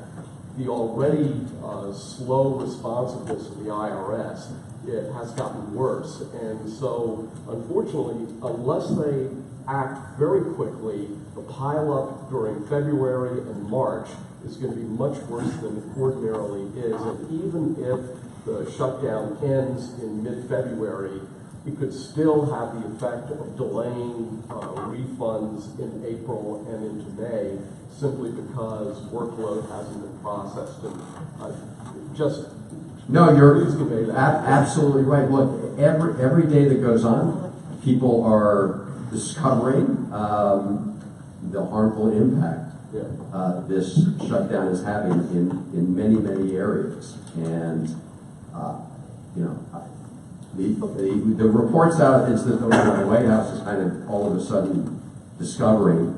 S15: the already slow responsiveness of the IRS, it has gotten worse. And so, unfortunately, unless they act very quickly, the pileup during February and March is going to be much worse than it ordinarily is. And even if the shutdown ends in mid-February, it could still have the effect of delaying refunds in April and into May, simply because workload hasn't been processed. And
S14: No, you're
S15: please convey that.
S14: absolutely right. Look, every day that goes on, people are discovering the harmful impact this shutdown is having in many, many areas. And the reports out is that the White House is kind of all of a sudden discovering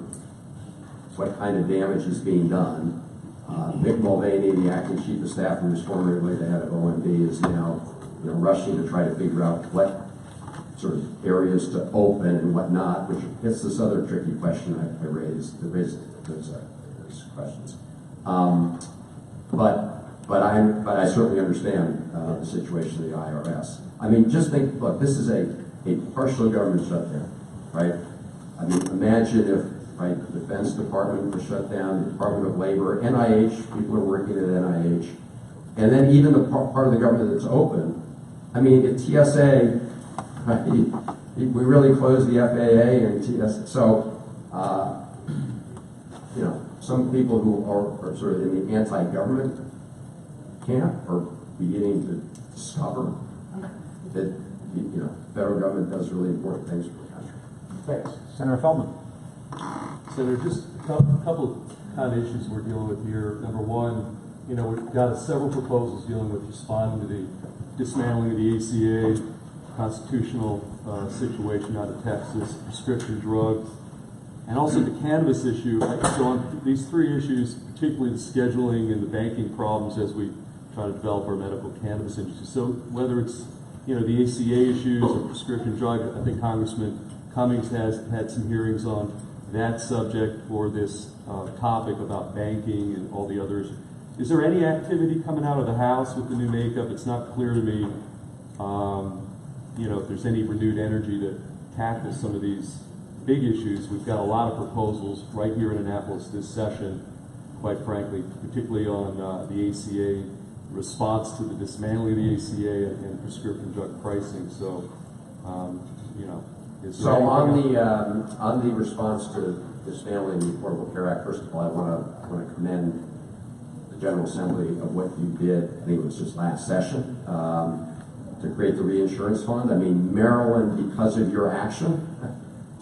S14: what kind of damage is being done. Mick Mulvaney, the acting chief of staff, who was formerly the head of OMB, is now rushing to try to figure out what sort of areas to open and what not, which gets this other tricky question I raised those questions. But I certainly understand the situation of the IRS. I mean, just think, look, this is a partial government shutdown, right? I mean, imagine if, right, the Defense Department was shut down, the Department of Labor, NIH, people are working at NIH, and then even the part of the government that's open. I mean, at TSA, right, we really closed the FAA and TSA. So, some people who are sort of in the anti-government camp are beginning to discover that federal government does really important things for the country.
S15: Thanks.
S13: Senator Feldman.
S16: Senator, just a couple of kind of issues we're dealing with here. Number one, we've got several proposals dealing with responding to the dismantling of the ACA, constitutional situation out of Texas, prescription drugs, and also the cannabis issue. So on these three issues, particularly the scheduling and the banking problems as we try to develop our medical cannabis industry. So whether it's the ACA issues or prescription drug, I think Congressman Cummings has had some hearings on that subject for this topic about banking and all the others. Is there any activity coming out of the House with the new makeup? It's not clear to me, if there's any renewed energy to tackle some of these big issues. We've got a lot of proposals right here in Annapolis this session, quite frankly, particularly on the ACA, response to the dismantling of the ACA and prescription drug pricing. So You know, is there
S14: So
S16: anything
S14: on the response to dismantling the Affordable Care Act, first of all, I want to commend the General Assembly of what you did. I think it was just last session to create the reinsurance fund. I mean, Maryland, because of your action,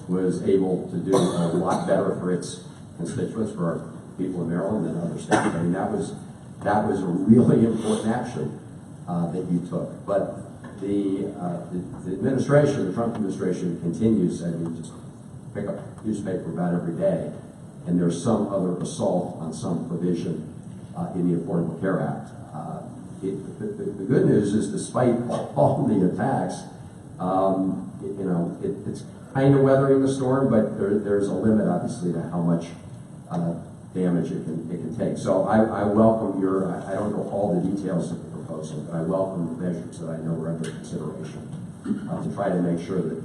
S14: was able to do a lot better for its constituents, for our people in Maryland than other states. I mean, that was a really important action that you took. But the administration, the Trump administration, continues. I mean, just pick up a newspaper about every day, and there's some other assault on some provision in the Affordable Care Act. The good news is, despite all the attacks, you know, it's kind of weathering the storm, but there's a limit, obviously, to how much damage it can take. So I welcome your, I don't know all the details of the proposal, but I welcome the measures that I know are under consideration to try to make sure that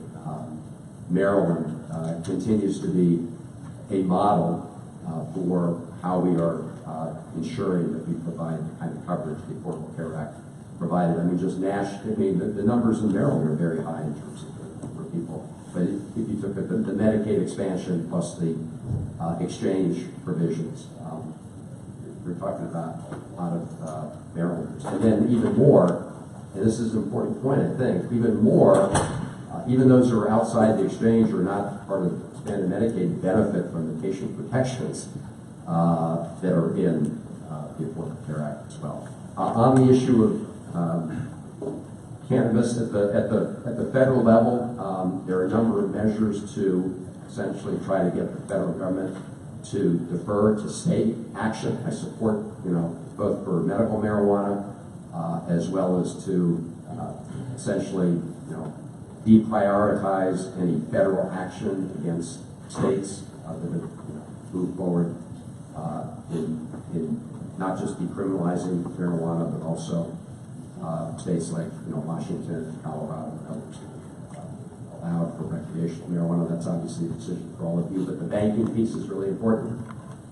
S14: Maryland continues to be a model for how we are ensuring that we provide the kind of coverage the Affordable Care Act provided. I mean, just nationally, I mean, the numbers in Maryland are very high in terms of the number of people. But if you took the Medicaid expansion plus the exchange provisions, we're talking about a lot of Marylanders. And then even more, and this is an important point, I think, even more, even those who are outside the exchange or not part of expanded Medicaid benefit from the patient protections that are in the Affordable Care Act as well. On the issue of cannabis at the federal level, there are a number of measures to essentially try to get the federal government to defer to state action. I support, you know, both for medical marijuana as well as to essentially, you know, deprioritize any federal action against states that have, you know, moved forward in not just decriminalizing marijuana, but also states like, you know, Washington, Colorado, and others allowed for recreational marijuana. That's obviously a decision for all of you, but the banking piece is really important.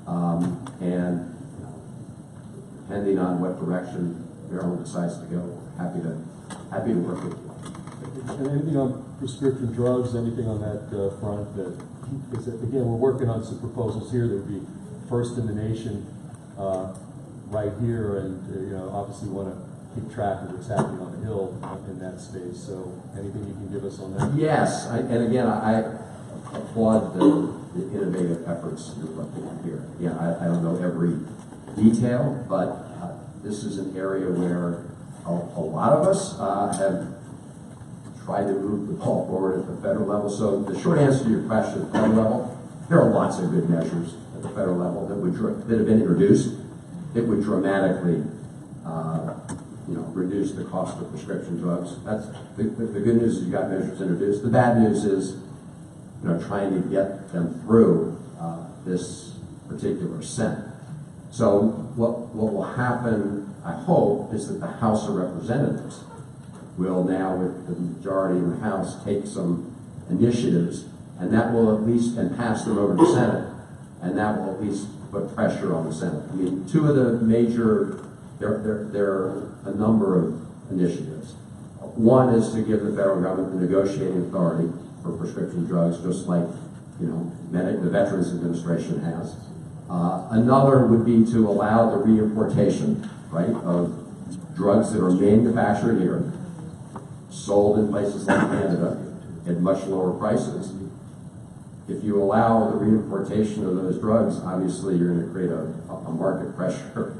S14: And you know, depending on what direction Maryland decides to go, happy to work with you.
S16: And anything on prescription drugs, anything on that front that, because again, we're working on some proposals here that would be first in the nation right here, and you know, obviously want to keep track of what's happening on the Hill in that space. So anything you can give us on that?
S14: Yes, and again, I applaud the innovative efforts you're looking at here. Again, I don't know every detail, but this is an area where a lot of us have tried to move the ball forward at the federal level. So the short answer to your question, at the federal level, there are lots of good measures at the federal level that have been introduced. It would dramatically, you know, reduce the cost of prescription drugs. That's the good news is you got measures introduced. The bad news is, you know, trying to get them through this particular Senate. So what will happen, I hope, is that the House of Representatives will now, with the majority in the House, take some initiatives, and that will at least, and pass them over to the Senate, and that will at least put pressure on the Senate. I mean, two of the major, there are a number of initiatives. One is to give the federal government the negotiating authority for prescription drugs, just like, you know, the Veterans Administration has. Another would be to allow the reimportation, right, of drugs that are manufactured here, sold in places like Canada at much lower prices. If you allow the reimportation of those drugs, obviously you're going to create a market pressure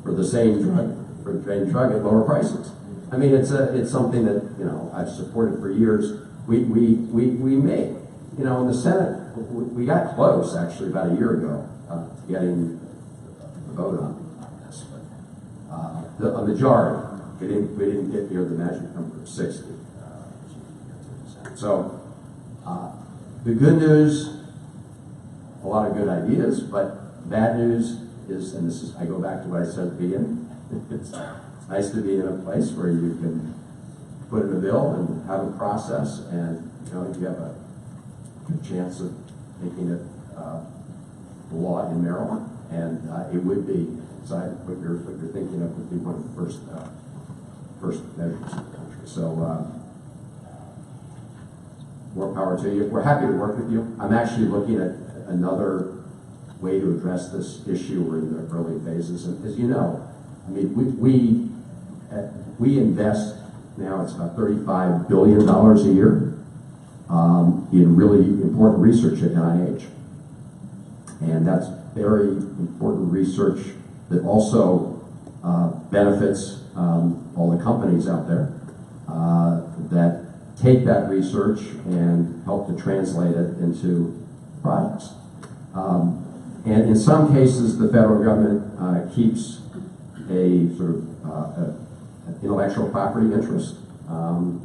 S14: for the same drug at lower prices. I mean, it's something that, you know, I've supported for years. We made, you know, in the Senate, we got close actually about a year ago to getting the vote on this, but a majority. We didn't get near the magic number of 60. So the good news, a lot of good ideas, but bad news is, and this is, I go back to what I said at the beginning, it's nice to be in a place where you can put in a bill and have a process, and you know, you have a good chance of making it law in Maryland, and it would be, besides what you're thinking of, would be one of the first measures in the country. So more power to you. We're happy to work with you. I'm actually looking at another way to address this issue. We're in the early phases, and as you know, I mean, we invest now, it's about $35 billion a year in really important research at NIH. And that's very important research that also benefits all the companies out there that take that research and help to translate it into products. And in some cases, the federal government keeps a sort of an intellectual property interest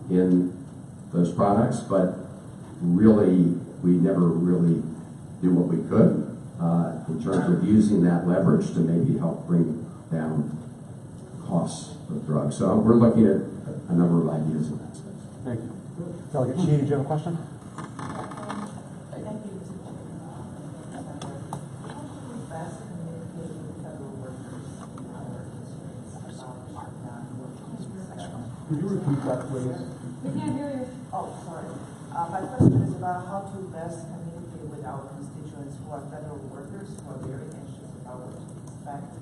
S14: in those products, but really, we never really do what we could in terms of using that leverage to maybe help bring down costs of drugs. So we're looking at a number of ideas in that space.
S16: Thank you.
S13: Delegate Shi, did you have a question?
S8: Thank you. Best communicate with federal workers in our districts about
S15: Could you repeat that, please?
S8: We can't hear you.
S11: Oh, sorry. My question is about how to best communicate with our constituents who are federal workers who are very anxious about what to expect,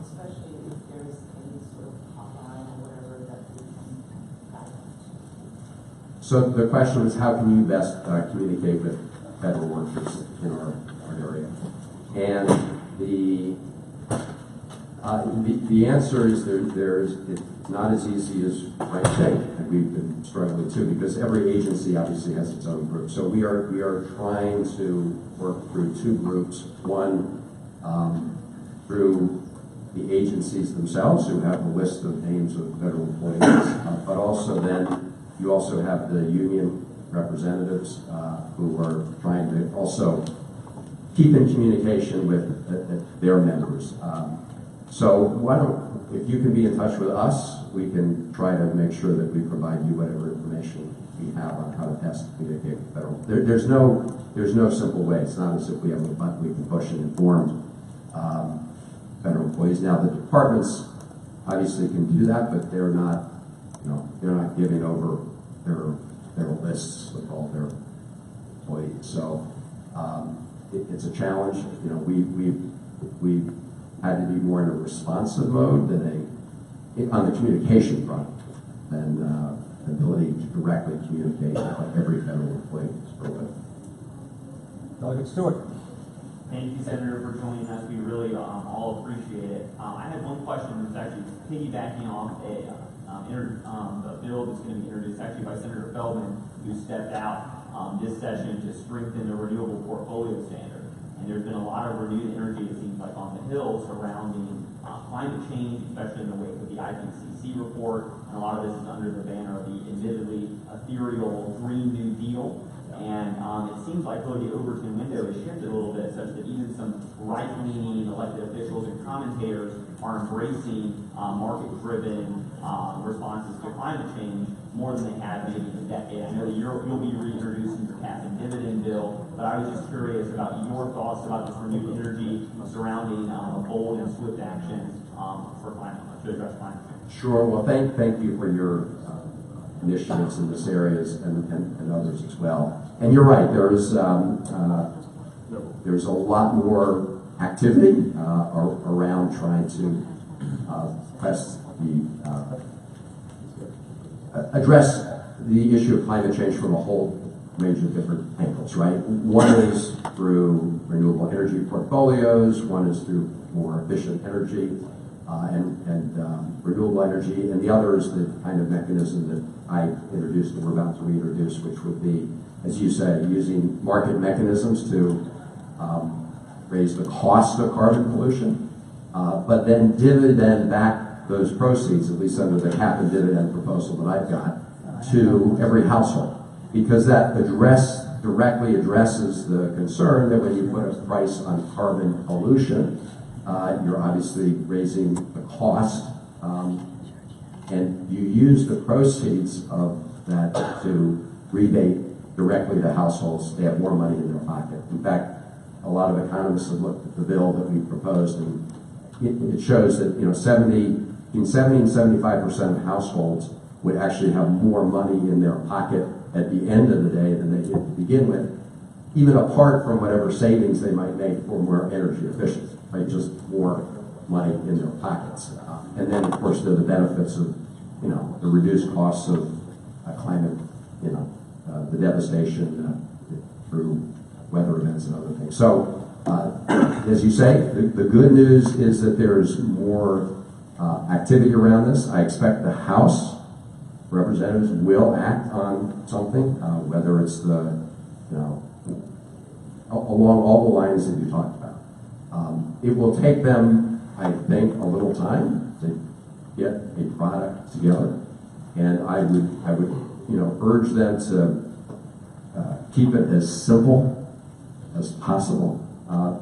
S11: especially if there is any sort of hotline or whatever that we can guide them to.
S14: So the question is, how can you best communicate with federal workers in our area? And the answer is it's not as easy as I think, and we've been struggling too, because every agency obviously has its own group. So we are trying to work through two groups. One, through the agencies themselves, who have a list of names of federal employees, but also then you also have the union representatives who are trying to also keep in communication with their members. So why don't, if you can be in touch with us, we can try to make sure that we provide you whatever information we have on how to best communicate with federal. There's no simple way. It's not as if we have a button we can push and inform federal employees. Now the departments obviously can do that, but they're not, they're not giving over their lists with all their employees. So it's a challenge. We've had to be more in a responsive mode than on the communication front than the ability to directly communicate with every federal employee.
S13: Delegate Stewart.
S17: Thank you, Senator, for joining us. We really all appreciate it. I had one question that's actually piggybacking off the bill that's going to be introduced actually by Senator Feldman, who stepped out this session to strengthen the renewable portfolio standard. And there's been a lot of renewed energy, it seems like, on the Hill surrounding climate change, especially in the wake of the IPCC report. And a lot of this is under the banner of the admittedly ethereal Green New Deal. And it seems like really the Overton window has shifted a little bit, such that even some right-leaning elected officials and commentators are embracing market-driven responses to climate change more than they have maybe in a decade. I know you'll be reintroducing your cap and dividend bill, but I was just curious about your thoughts about this renewed energy surrounding bold and swift actions for to address climate change.
S14: Sure. Well, thank you for your initiatives in this area and others as well. And you're right. There's a lot more activity around trying to address the issue of climate change from a whole range of different angles, right? One is through renewable energy portfolios, one is through more efficient energy and renewable energy, and the other is the kind of mechanism that I introduced and we're about to reintroduce, which would be, as you said, using market mechanisms to raise the cost of carbon pollution, but then dividend back those proceeds, at least under the cap and dividend proposal that I've got, to every household. Because that directly addresses the concern that when you put a price on carbon pollution, you're obviously raising the cost, and you use the proceeds of that to rebate directly to households. They have more money in their pocket. In fact, a lot of economists have looked at the bill that we proposed, and it shows that between 70 and 75% of households would actually have more money in their pocket at the end of the day than they did to begin with, even apart from whatever savings they might make for more energy efficient, right? Just more money in their pockets. And then, of course, there are the benefits of, the reduced costs of climate, the devastation through weather events and other things. So, as you say, the good news is that there's more activity around this. I expect the House representatives will act on something, whether it's along all the lines that you talked about. It will take them, I think, a little time to get a product together, and I would urge them to keep it as simple as possible,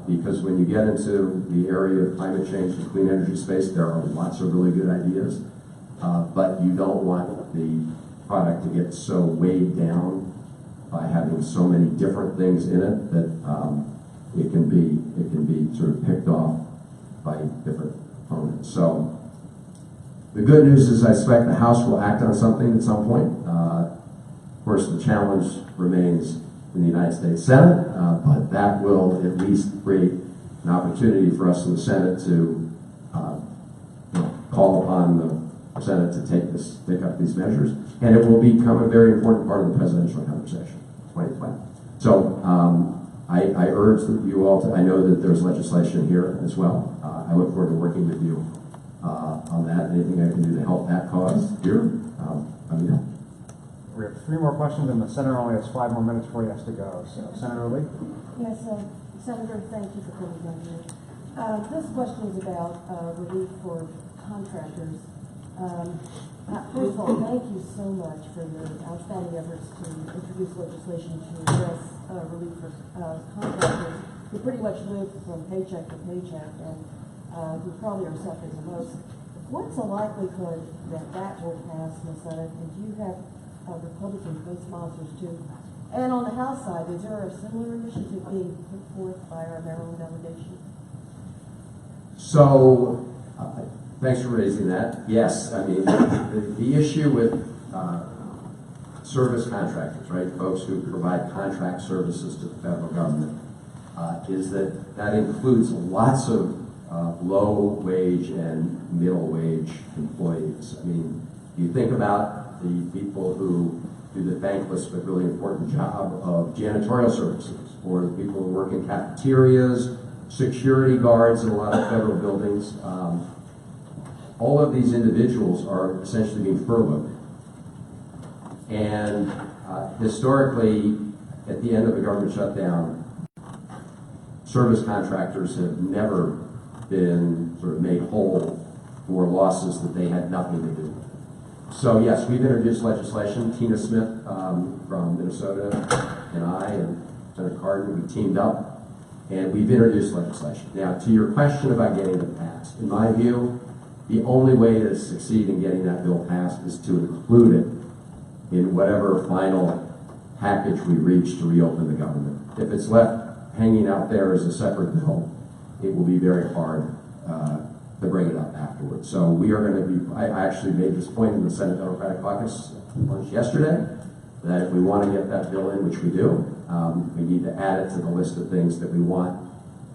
S14: because when you get into the area of climate change and clean energy space, there are lots of really good ideas, but you don't want the product to get so weighed down by having so many different things in it that it can be sort of picked off by different opponents. So the good news is I expect the House will act on something at some point. Of course, the challenge remains in the United States Senate, but that will at least create an opportunity for us in the Senate to call upon the Senate to take up these measures, and it will become a very important part of the presidential conversation, 2020. So I urge that you all I know that there's legislation here as well. I look forward to working with you on that. Anything I can do to help that cause here, let me know.
S13: We have 3 more questions, and the senator only has 5 more minutes before he has to go. So, Senator Lee?
S18: Yes, Senator, thank you for coming down here. This question is about relief for contractors. First of all, thank you so much for your outstanding efforts to introduce legislation to address relief for contractors who pretty much live from paycheck to paycheck, and who probably are suffering the most. What's the likelihood that that will pass in the Senate, and do you have Republican co-sponsors too? And on the House side, is there a similar initiative being put forth by our Maryland delegation?
S14: So, thanks for raising that. Yes, I mean, the issue with service contractors, right, folks who provide contract services to the federal government, is that includes lots of low-wage and middle-wage employees. I mean, you think about the people who do the thankless but really important job of janitorial services, or the people who work in cafeterias, security guards in a lot of federal buildings. All of these individuals are essentially being furloughed. And historically, at the end of the government shutdown, service contractors have never been sort of made whole for losses that they had nothing to do with. So yes, we've introduced legislation. Tina Smith from Minnesota and I and Senator Cardin, we teamed up, and we've introduced legislation. Now, to your question about getting it passed, in my view, the only way to succeed in getting that bill passed is to include it in whatever final package we reach to reopen the government. If it's left hanging out there as a separate bill, it will be very hard to bring it up afterwards. So we are going to be, I actually made this point in the Senate Democratic Caucus lunch yesterday, that if we want to get that bill in, which we do, we need to add it to the list of things that we want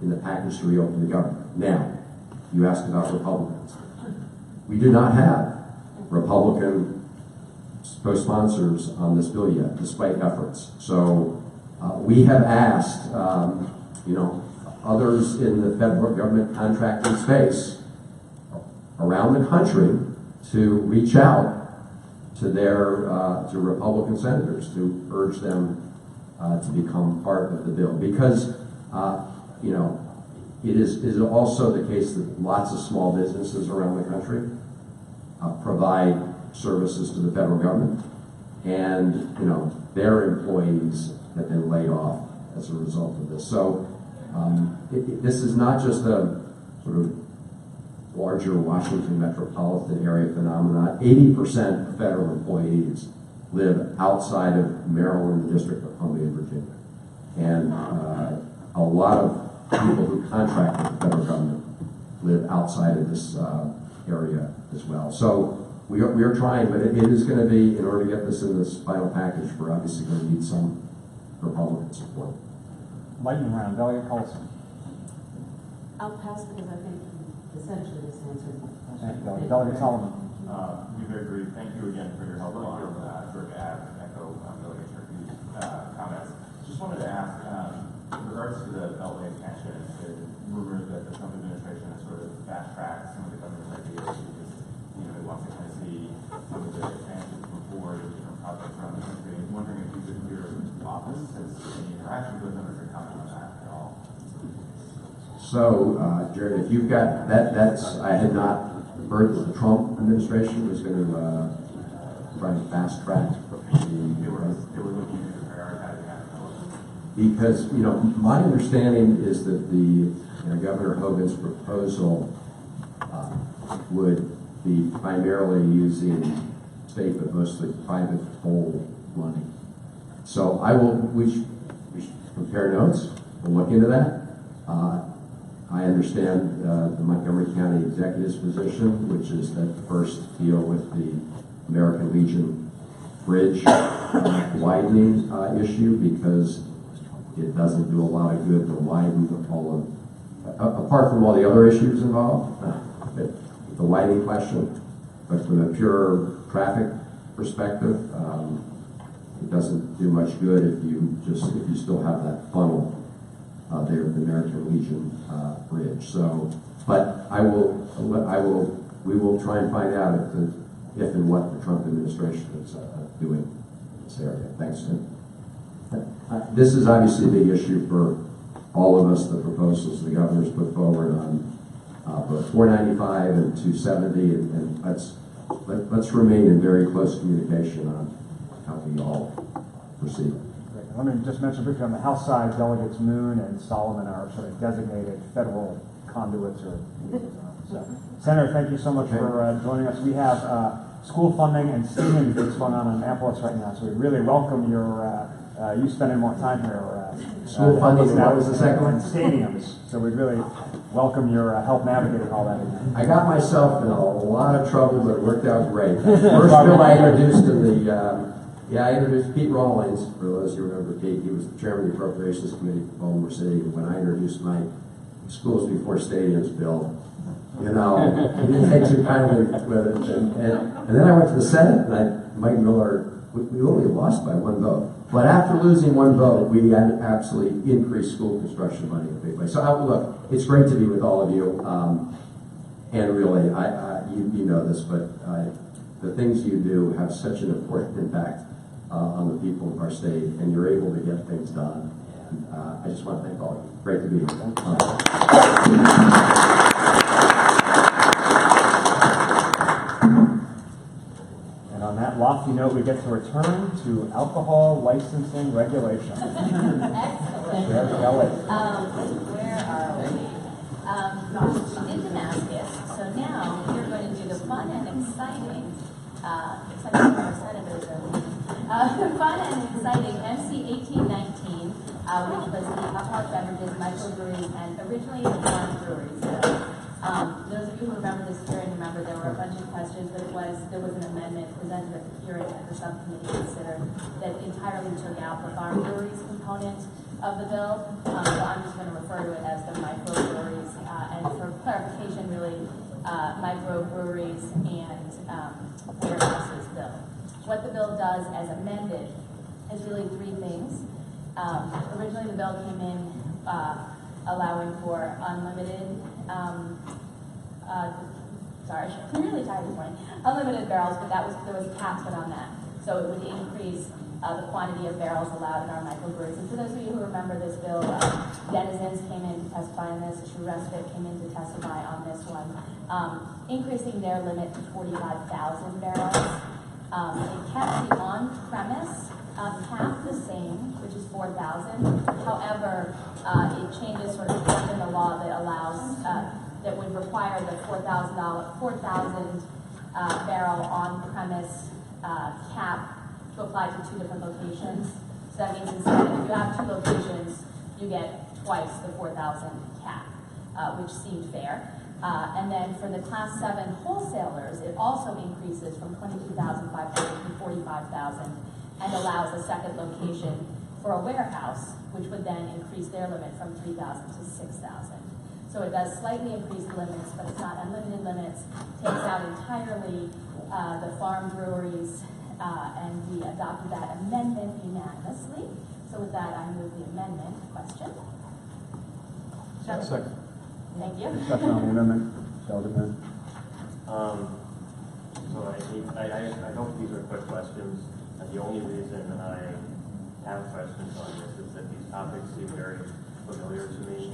S14: in the package to reopen the government. Now, you asked about Republicans. We do not have Republican co-sponsors on this bill yet, despite efforts. So we have asked, others in the federal government contracting space around the country to reach out to their to Republican senators to urge them to become part of the bill, because it is also the case that lots of small businesses around the country provide services to the federal government, and their employees have been laid off as a result of this. So this is not just a sort of larger Washington metropolitan area phenomenon. 80% of federal employees live outside of Maryland, the District of Columbia, and Virginia. And a lot of people who contract with the federal government live outside of this area as well. So we are trying, but it is going to be, in order to get this in this final package, we're obviously going to need some Republican support.
S13: Lightning round, Delegate Collison.
S5: I'll pass because I think essentially this answered my question.
S13: Delegate Solomon.
S19: Be very brief. Thank you again for your help on sort of echo Delegate Turkey's comments. Just wanted to ask, in regards to the Beltway expansion, the rumors that the Trump administration has sort of fast-tracked some of the governor's ideas because, you know, it wants to kind of see some of the expansions move forward with different projects around the country. I'm wondering if you could hear office has any interaction with them or could comment on that at all.
S14: So, Jared, if you've got I had not heard that the Trump administration was going to try to fast track
S19: They were looking to prioritize that.
S14: because, you know, my understanding is that the Governor Hogan's proposal would be primarily using state but mostly private toll money. So we should compare notes. We'll look into that. I understand the Montgomery County Executive's position, which is that first deal with the American Legion Bridge widening issue, because it doesn't do a lot of good to widen all of, apart from all the other issues involved, the widening question. But from a pure traffic perspective, it doesn't do much good if you still have that funnel there at the American Legion Bridge. So, but we will try and find out if and what the Trump administration is doing in this area. Thanks, Tim. This is obviously a big issue for all of us, the proposals the governor's put forward on both 495 and 270, and let's remain in very close communication on how we all proceed.
S13: Let me just mention briefly on the House side, Delegates Moon and Solomon are sort of designated federal conduits or so. Senator, thank you so much for joining us. We have school funding and stadium debates going on in Annapolis right now, so we really welcome you spending more time here.
S14: School funding, that was the second one?
S13: Stadiums. So we'd really welcome your help navigating all that.
S14: I got myself in a lot of trouble, but it worked out great. First bill I introduced I introduced Pete Rawlings, for those who remember Pete. He was the chairman of the Appropriations Committee for Baltimore City. When I introduced my Schools Before Stadiums bill, you know, he didn't take too kindly with it. And then I went to the Senate, and Mike Miller, we only lost by one vote. But after losing one vote, we had absolutely increased school construction money in a big way. So look, it's great to be with all of you. And really, you know this, but the things you do have such an important impact on the people of our state, and you're able to get things done. And I just want to thank all of you. Great to be here.
S13: And on that lofty note, we get to return to alcohol licensing regulation.
S9: Excellent.
S13: Where are we?
S9: We did Damascus, so now we're going to do the fun and exciting, the fun and exciting MC 1819, which was the alcoholic beverages, microbreweries, and originally wine breweries. Those of you who remember this hearing remember there were a bunch of questions, but there was an amendment presented at the hearing that the subcommittee considered that entirely took out the farm breweries component of the bill. So I'm just going to refer to it as the microbreweries, and for clarification, really, microbreweries and warehouses bill. What the bill does as amended is really three things. Originally the bill came in allowing for unlimited, I'm really tired this morning, unlimited barrels, but there was a cap put on that. So it would increase the quantity of barrels allowed in our microbreweries. And for those of you who remember this bill, Denizens came in to testify on this, True Respite came in to testify on this one, increasing their limit to 45,000 barrels. It kept the on-premise cap the same, which is 4,000. However, it changes sort of in the law that allows, that would require the 4,000 barrel on-premise cap to apply to 2 different locations. So that means instead, if you have 2 locations, you get twice the 4,000 cap, which seemed fair.
S5: And then for the Class 7 wholesalers, it also increases from 22,500 to 45,000 and allows a second location for a warehouse, which would then increase their limit from 3,000 to 6,000. So it does slightly increase the limits, but it's not unlimited limits. Takes out entirely the farm breweries, and we adopted that amendment unanimously. So with that, I move the amendment. Question?
S13: Second.
S5: Thank you.
S13: Discussion on the amendment. Delegate.
S20: So I hope these are quick questions. And the only reason I have questions on this is that these topics seem very familiar to me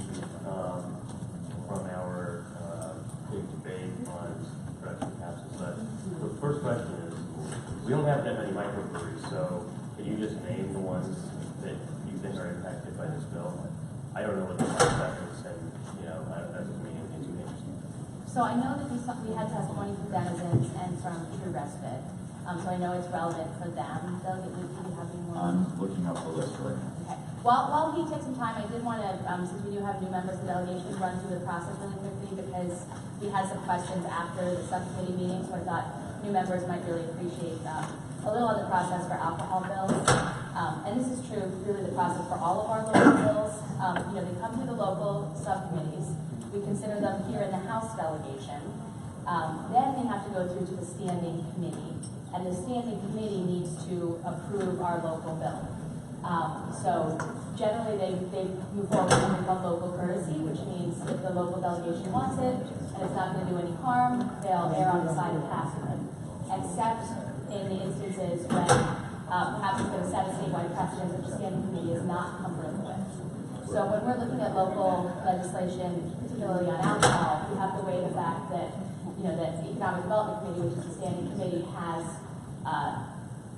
S20: from our big debate on production caps and such. The first question is, we don't have that many microbreweries, so can you just name the ones that you think are impacted by this bill? I don't know what the concept is, and that doesn't mean anything to me.
S5: So I know that we had testimony from Denizens and from True Respite. So I know it's relevant for them. Delegate Luke, do you have any more?
S12: I'm looking up the list right now.
S5: Okay. While he takes some time, I did want to, since we do have new members of the delegation, run through the process really quickly because we had some questions after the subcommittee meeting, so I thought new members might really appreciate a little of the process for alcohol bills. And this is true, really the process for all of our local bills. They come through the local subcommittees. We consider them here in the House delegation. Then they have to go through to the standing committee. And the standing committee needs to approve our local bill. So generally they move forward with something called local courtesy, which means if the local delegation wants it and it's not going to do any harm, they'll err on the side of passing it. Except in the instances when perhaps it's going to set a statewide precedent that the standing committee is not comfortable with. So when we're looking at local legislation, particularly on alcohol, we have to weigh the fact that that the Economic Development Committee, which is the standing committee, has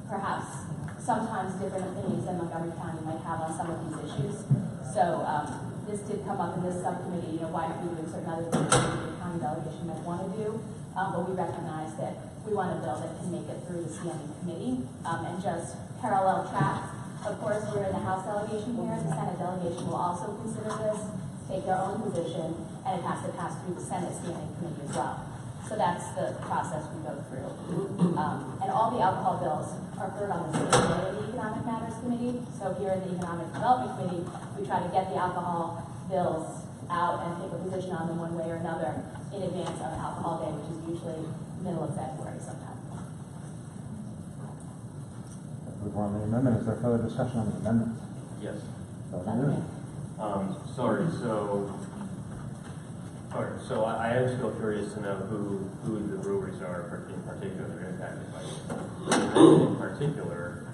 S5: perhaps sometimes different opinions than Montgomery County might have on some of these issues. So this did come up in this subcommittee, why aren't we doing certain other things that the county delegation might want to do? But we recognize that we want a bill that can make it through the standing committee and just parallel track. Of course, we're in the House delegation here. The Senate delegation will also consider this, take their own position, and it has to pass through the Senate standing committee as well. So that's the process we go through. And all the alcohol bills are heard on the same day of the Economic Matters Committee. So here in the Economic Development Committee, we try to get the alcohol bills out and take a position on them one way or another in advance of Alcohol Day, which is usually middle of February sometime.
S13: Before on the amendment, is there further discussion on the amendment?
S20: Yes. So I am still curious to know who the breweries are in particular that are impacted by this. In particular,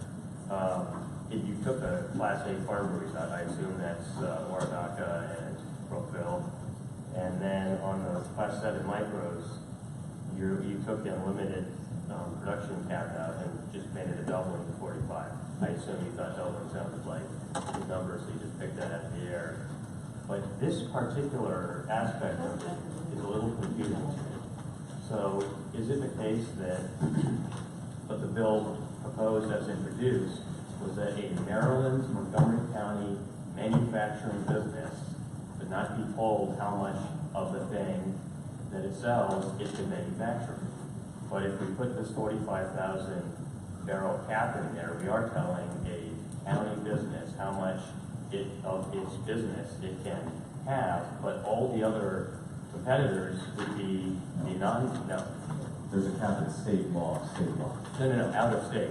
S20: if you took a Class A farm breweries out, I assume that's Waradaka and Brookville, and then on the Class 7 micros, you took the unlimited production cap out and just made it a doubling to 45. I assume you thought doubling sounded like the number, so you just picked that out of the air. But this particular aspect of it is a little confusing to me. So is it the case that what the bill proposed as introduced was that a Maryland, Montgomery County manufacturing business would not be told how much of the thing that it sells it can manufacture? But if we put this 45,000 barrel cap in there, we are telling a county business how much of its business it can have, but all the other competitors would be no.
S12: There's a cap at state law.
S20: No, out of state.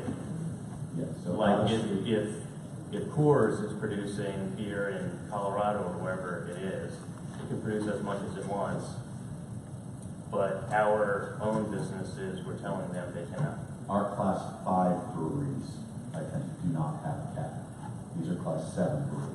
S12: Yes. So
S20: like if Coors is producing beer in Colorado or wherever it is, it can produce as much as it wants. But our own businesses, we're telling them they cannot.
S12: Our Class 5 breweries, I think, do not have a cap. These are Class 7 breweries.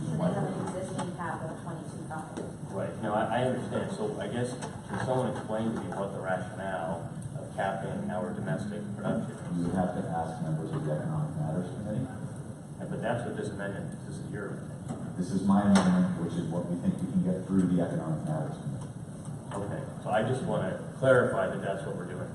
S5: So they have an existing cap of 22.5.
S20: Right. No, I understand. So I guess, can someone explain to me what the rationale of capping our domestic production is?
S12: You would have to ask members of the Economic Matters Committee.
S20: Yeah, but that's what this amendment is. This is your amendment.
S12: This is my amendment, which is what we think we can get through the Economic Matters Committee.
S20: Okay. So I just want to clarify that that's what we're doing.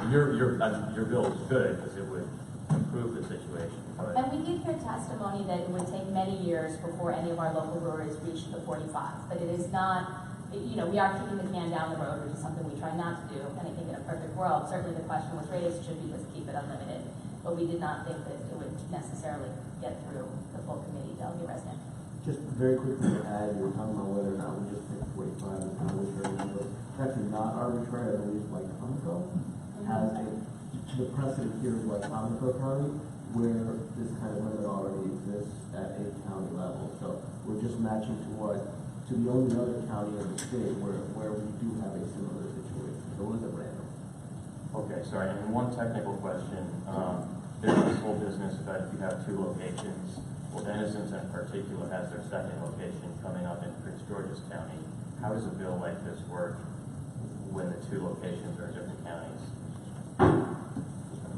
S20: Your bill is good because it would improve the situation. But
S5: And we did hear testimony that it would take many years before any of our local breweries reached the 45, but it is not you know, we are kicking the can down the road, which is something we try not to do, and I think in a perfect world, certainly the question was raised, should we just keep it unlimited? But we did not think that it would necessarily get through the full committee, delegate resident.
S21: Just very quickly to add, you were talking about whether or not we just pick 45 as an arbitrary number. It's actually not arbitrary. I believe like Comico has the precedent here is like Comico County, where this kind of limit already exists at a county level. So we're just matching to the only other county in the state where we do have a similar situation. So it wasn't random.
S20: Okay, sorry, and one technical question. There's this whole business about if you have two locations. Well, Denizens in particular has their second location coming up in Prince George's County. How does a bill like this work when the two locations are in different counties?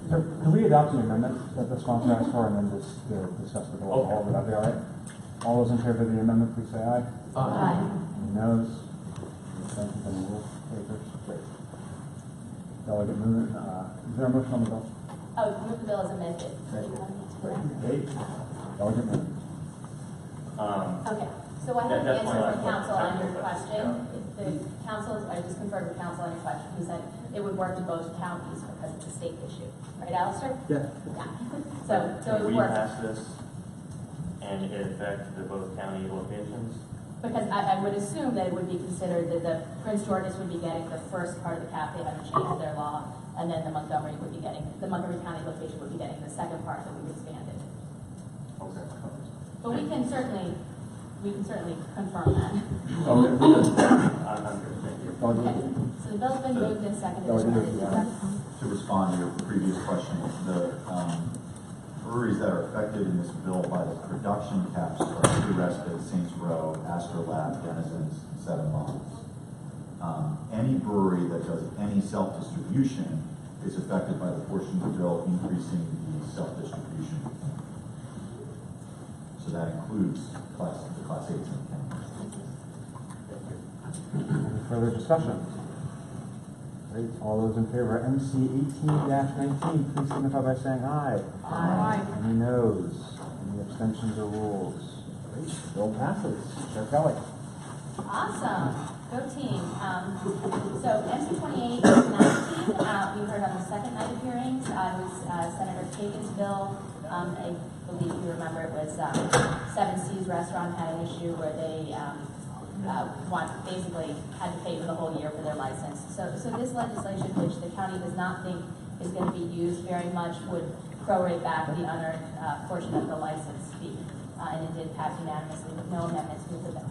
S13: So, can we adopt an amendment that the sponsor asked for and then just discuss the bill?
S20: Okay.
S13: Would that be all right? All those in favor of the amendment, please say aye.
S5: Aye.
S13: Any noes? Any abstentions? Any rule takers? Great. Delegate Moon, is there a motion on the bill?
S5: Oh, move the bill as amended.
S13: Great. Delegate Moon.
S5: Okay, so I have an
S20: that's
S5: answer
S20: my
S5: from council on your
S20: technical
S5: question.
S20: question.
S5: The council, I just conferred with council on your question. He said it would work in both counties because it's a state issue. Right, Alistair?
S21: Yeah.
S5: Yeah. So it
S20: Can
S5: would
S20: we
S5: work.
S20: pass this and it affect the both county locations?
S5: Because I would assume that it would be considered that the Prince George's would be getting the first part of the cap, they haven't changed their law, and then the Montgomery County location would be getting the second part that we've expanded.
S20: Okay.
S5: But we can certainly confirm that.
S20: I'm good, thank you.
S5: Okay, so the bill's been moved and seconded.
S12: To respond to your previous question, the breweries that are affected in this bill by the production caps are True Respite, Saints Row, Astor Lab, Denizens, Seven Moms. Any brewery that does any self-distribution is affected by the portion of the bill increasing the self-distribution. So that includes the Class 8s in the county.
S13: Any further discussion? Great. All those in favor of MC 18-19, please signify by saying aye.
S5: Aye.
S13: Any noes? Any abstentions or rules? Great. Bill passes. Chair Kelly.
S5: Awesome. Go team. So MC 28-19, we heard on the second night of hearings, was Senator Kagan's bill. I believe you remember it was Seven Seas Restaurant had an issue where they basically had to pay for the whole year for their license. So this legislation, which the county does not think is going to be used very much, would prorate back the unearned portion of the license fee. And it did pass unanimously with no amendments to the bill.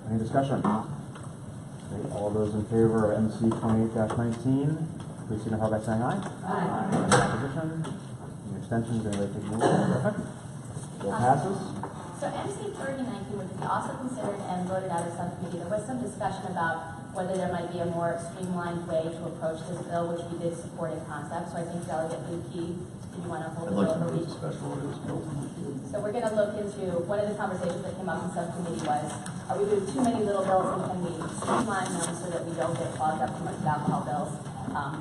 S13: Any discussion? Great. All those in favor of MC 28-19, please signify by saying aye.
S5: Aye.
S13: Any opposition? Any abstentions? Any taking roll? Perfect. Bill passes.
S5: So MC 3019 was also considered and voted out of subcommittee. There was some discussion about whether there might be a more streamlined way to approach this bill, which we did support in concept. So I think Delegate Lukey, did you want to hold
S12: I'd
S5: the
S12: like
S5: bill
S12: to
S5: for
S12: move
S5: week?
S12: to special orders bill.
S5: So we're going to look into, one of the conversations that came up in subcommittee was, are we doing too many little bills and can we streamline them so that we don't get clogged up too much with alcohol bills?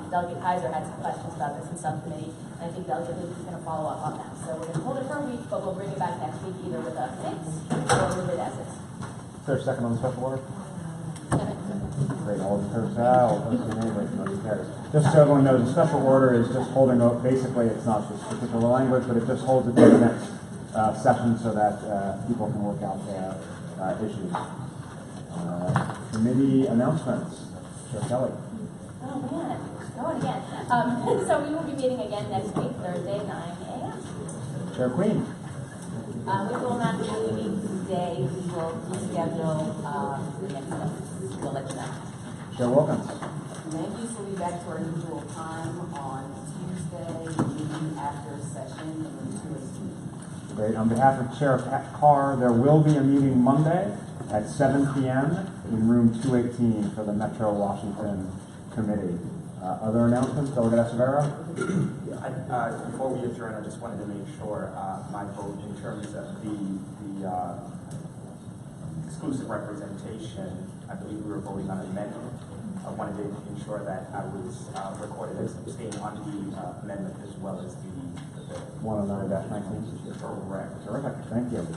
S5: Delegate Kaiser had some questions about this in subcommittee, and I think Delegate Luke is going to follow up on that. So we're going to hold it for a week, but we'll bring it back next week either with a fix or with it as is.
S13: Is there a second on the special order? Great. All those in favor say aye. All opposed say nay. Motion carries. Just so everyone knows, the special order is just holding up. Basically, it's not this particular language, but it just holds it to the next session so that people can work out their issues. Committee announcements. Chair Kelly.
S5: Oh man, going again. So we will be meeting again next week, Thursday, 9 a.m.
S13: Chair Queen.
S9: We will not be meeting today. We will reschedule the next one. We'll let you know.
S13: Chair Wilkins.
S8: Thank you. So we'll be back to our usual time on Tuesday, immediately after session number 218.
S13: Great. On behalf of Chair Carr, there will be a meeting Monday at 7 p.m. in room 218 for the Metro Washington Committee. Other announcements? Delegate Acevedo?
S22: Before we adjourn, I just wanted to make sure my vote in terms of the exclusive representation, I believe we were voting on amendment. I wanted to ensure that I was recorded as abstaining on the amendment as well as the
S13: 109-19.
S12: Correct.
S13: Terrific, thank you.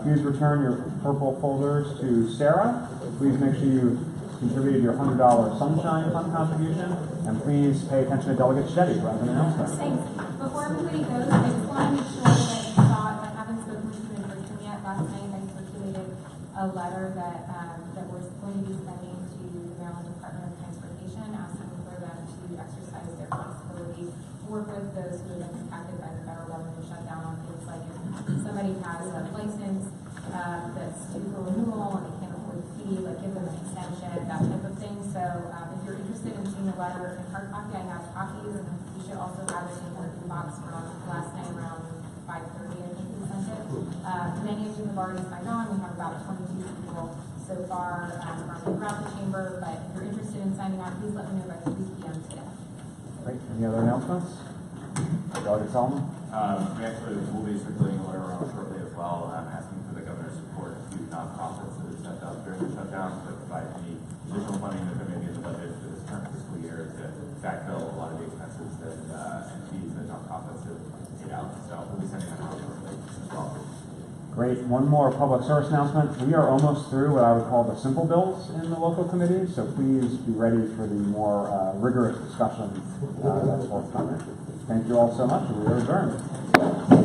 S13: Please return your purple folders to Sarah. Please make sure you contributed your $100 Sunshine Fund contribution, and please pay attention to Delegate Shetty for an announcement.
S3: Thanks. Before everybody goes, I just want to make sure that you saw, if I haven't spoken to you in person yet, last night I circulated a letter that we're going to be sending to the Maryland Department of Transportation, asking for them to exercise their flexibility, work with those who have been impacted by the federal government shutdown on things like if somebody has a license that's due for renewal and they can't afford the fee, like give them an extension, that type of thing. So if you're interested in seeing the letter in hard copy, I have copies, and you should also have it in your inbox from last night around 5:30, I think we sent it. Many of you have already signed on. We have about 22 people so far from throughout the chamber, but if you're interested in signing on, please let me know by 3 p.m. today.
S13: Great. Any other announcements? Delegate Solomon?
S19: We actually will be circulating a letter around shortly as well, asking for the governor's support to nonprofits that are set up during the shutdown to provide any additional funding that there may be in the budget for this current fiscal year to backfill a lot of the expenses that and fees that nonprofits have paid out. So we'll be sending that out shortly as well.
S13: Great. One more public service announcement. We are almost through what I would call the simple bills in the local committee, so please be ready for the more rigorous discussion that's forthcoming. Thank you all so much, and we are adjourned.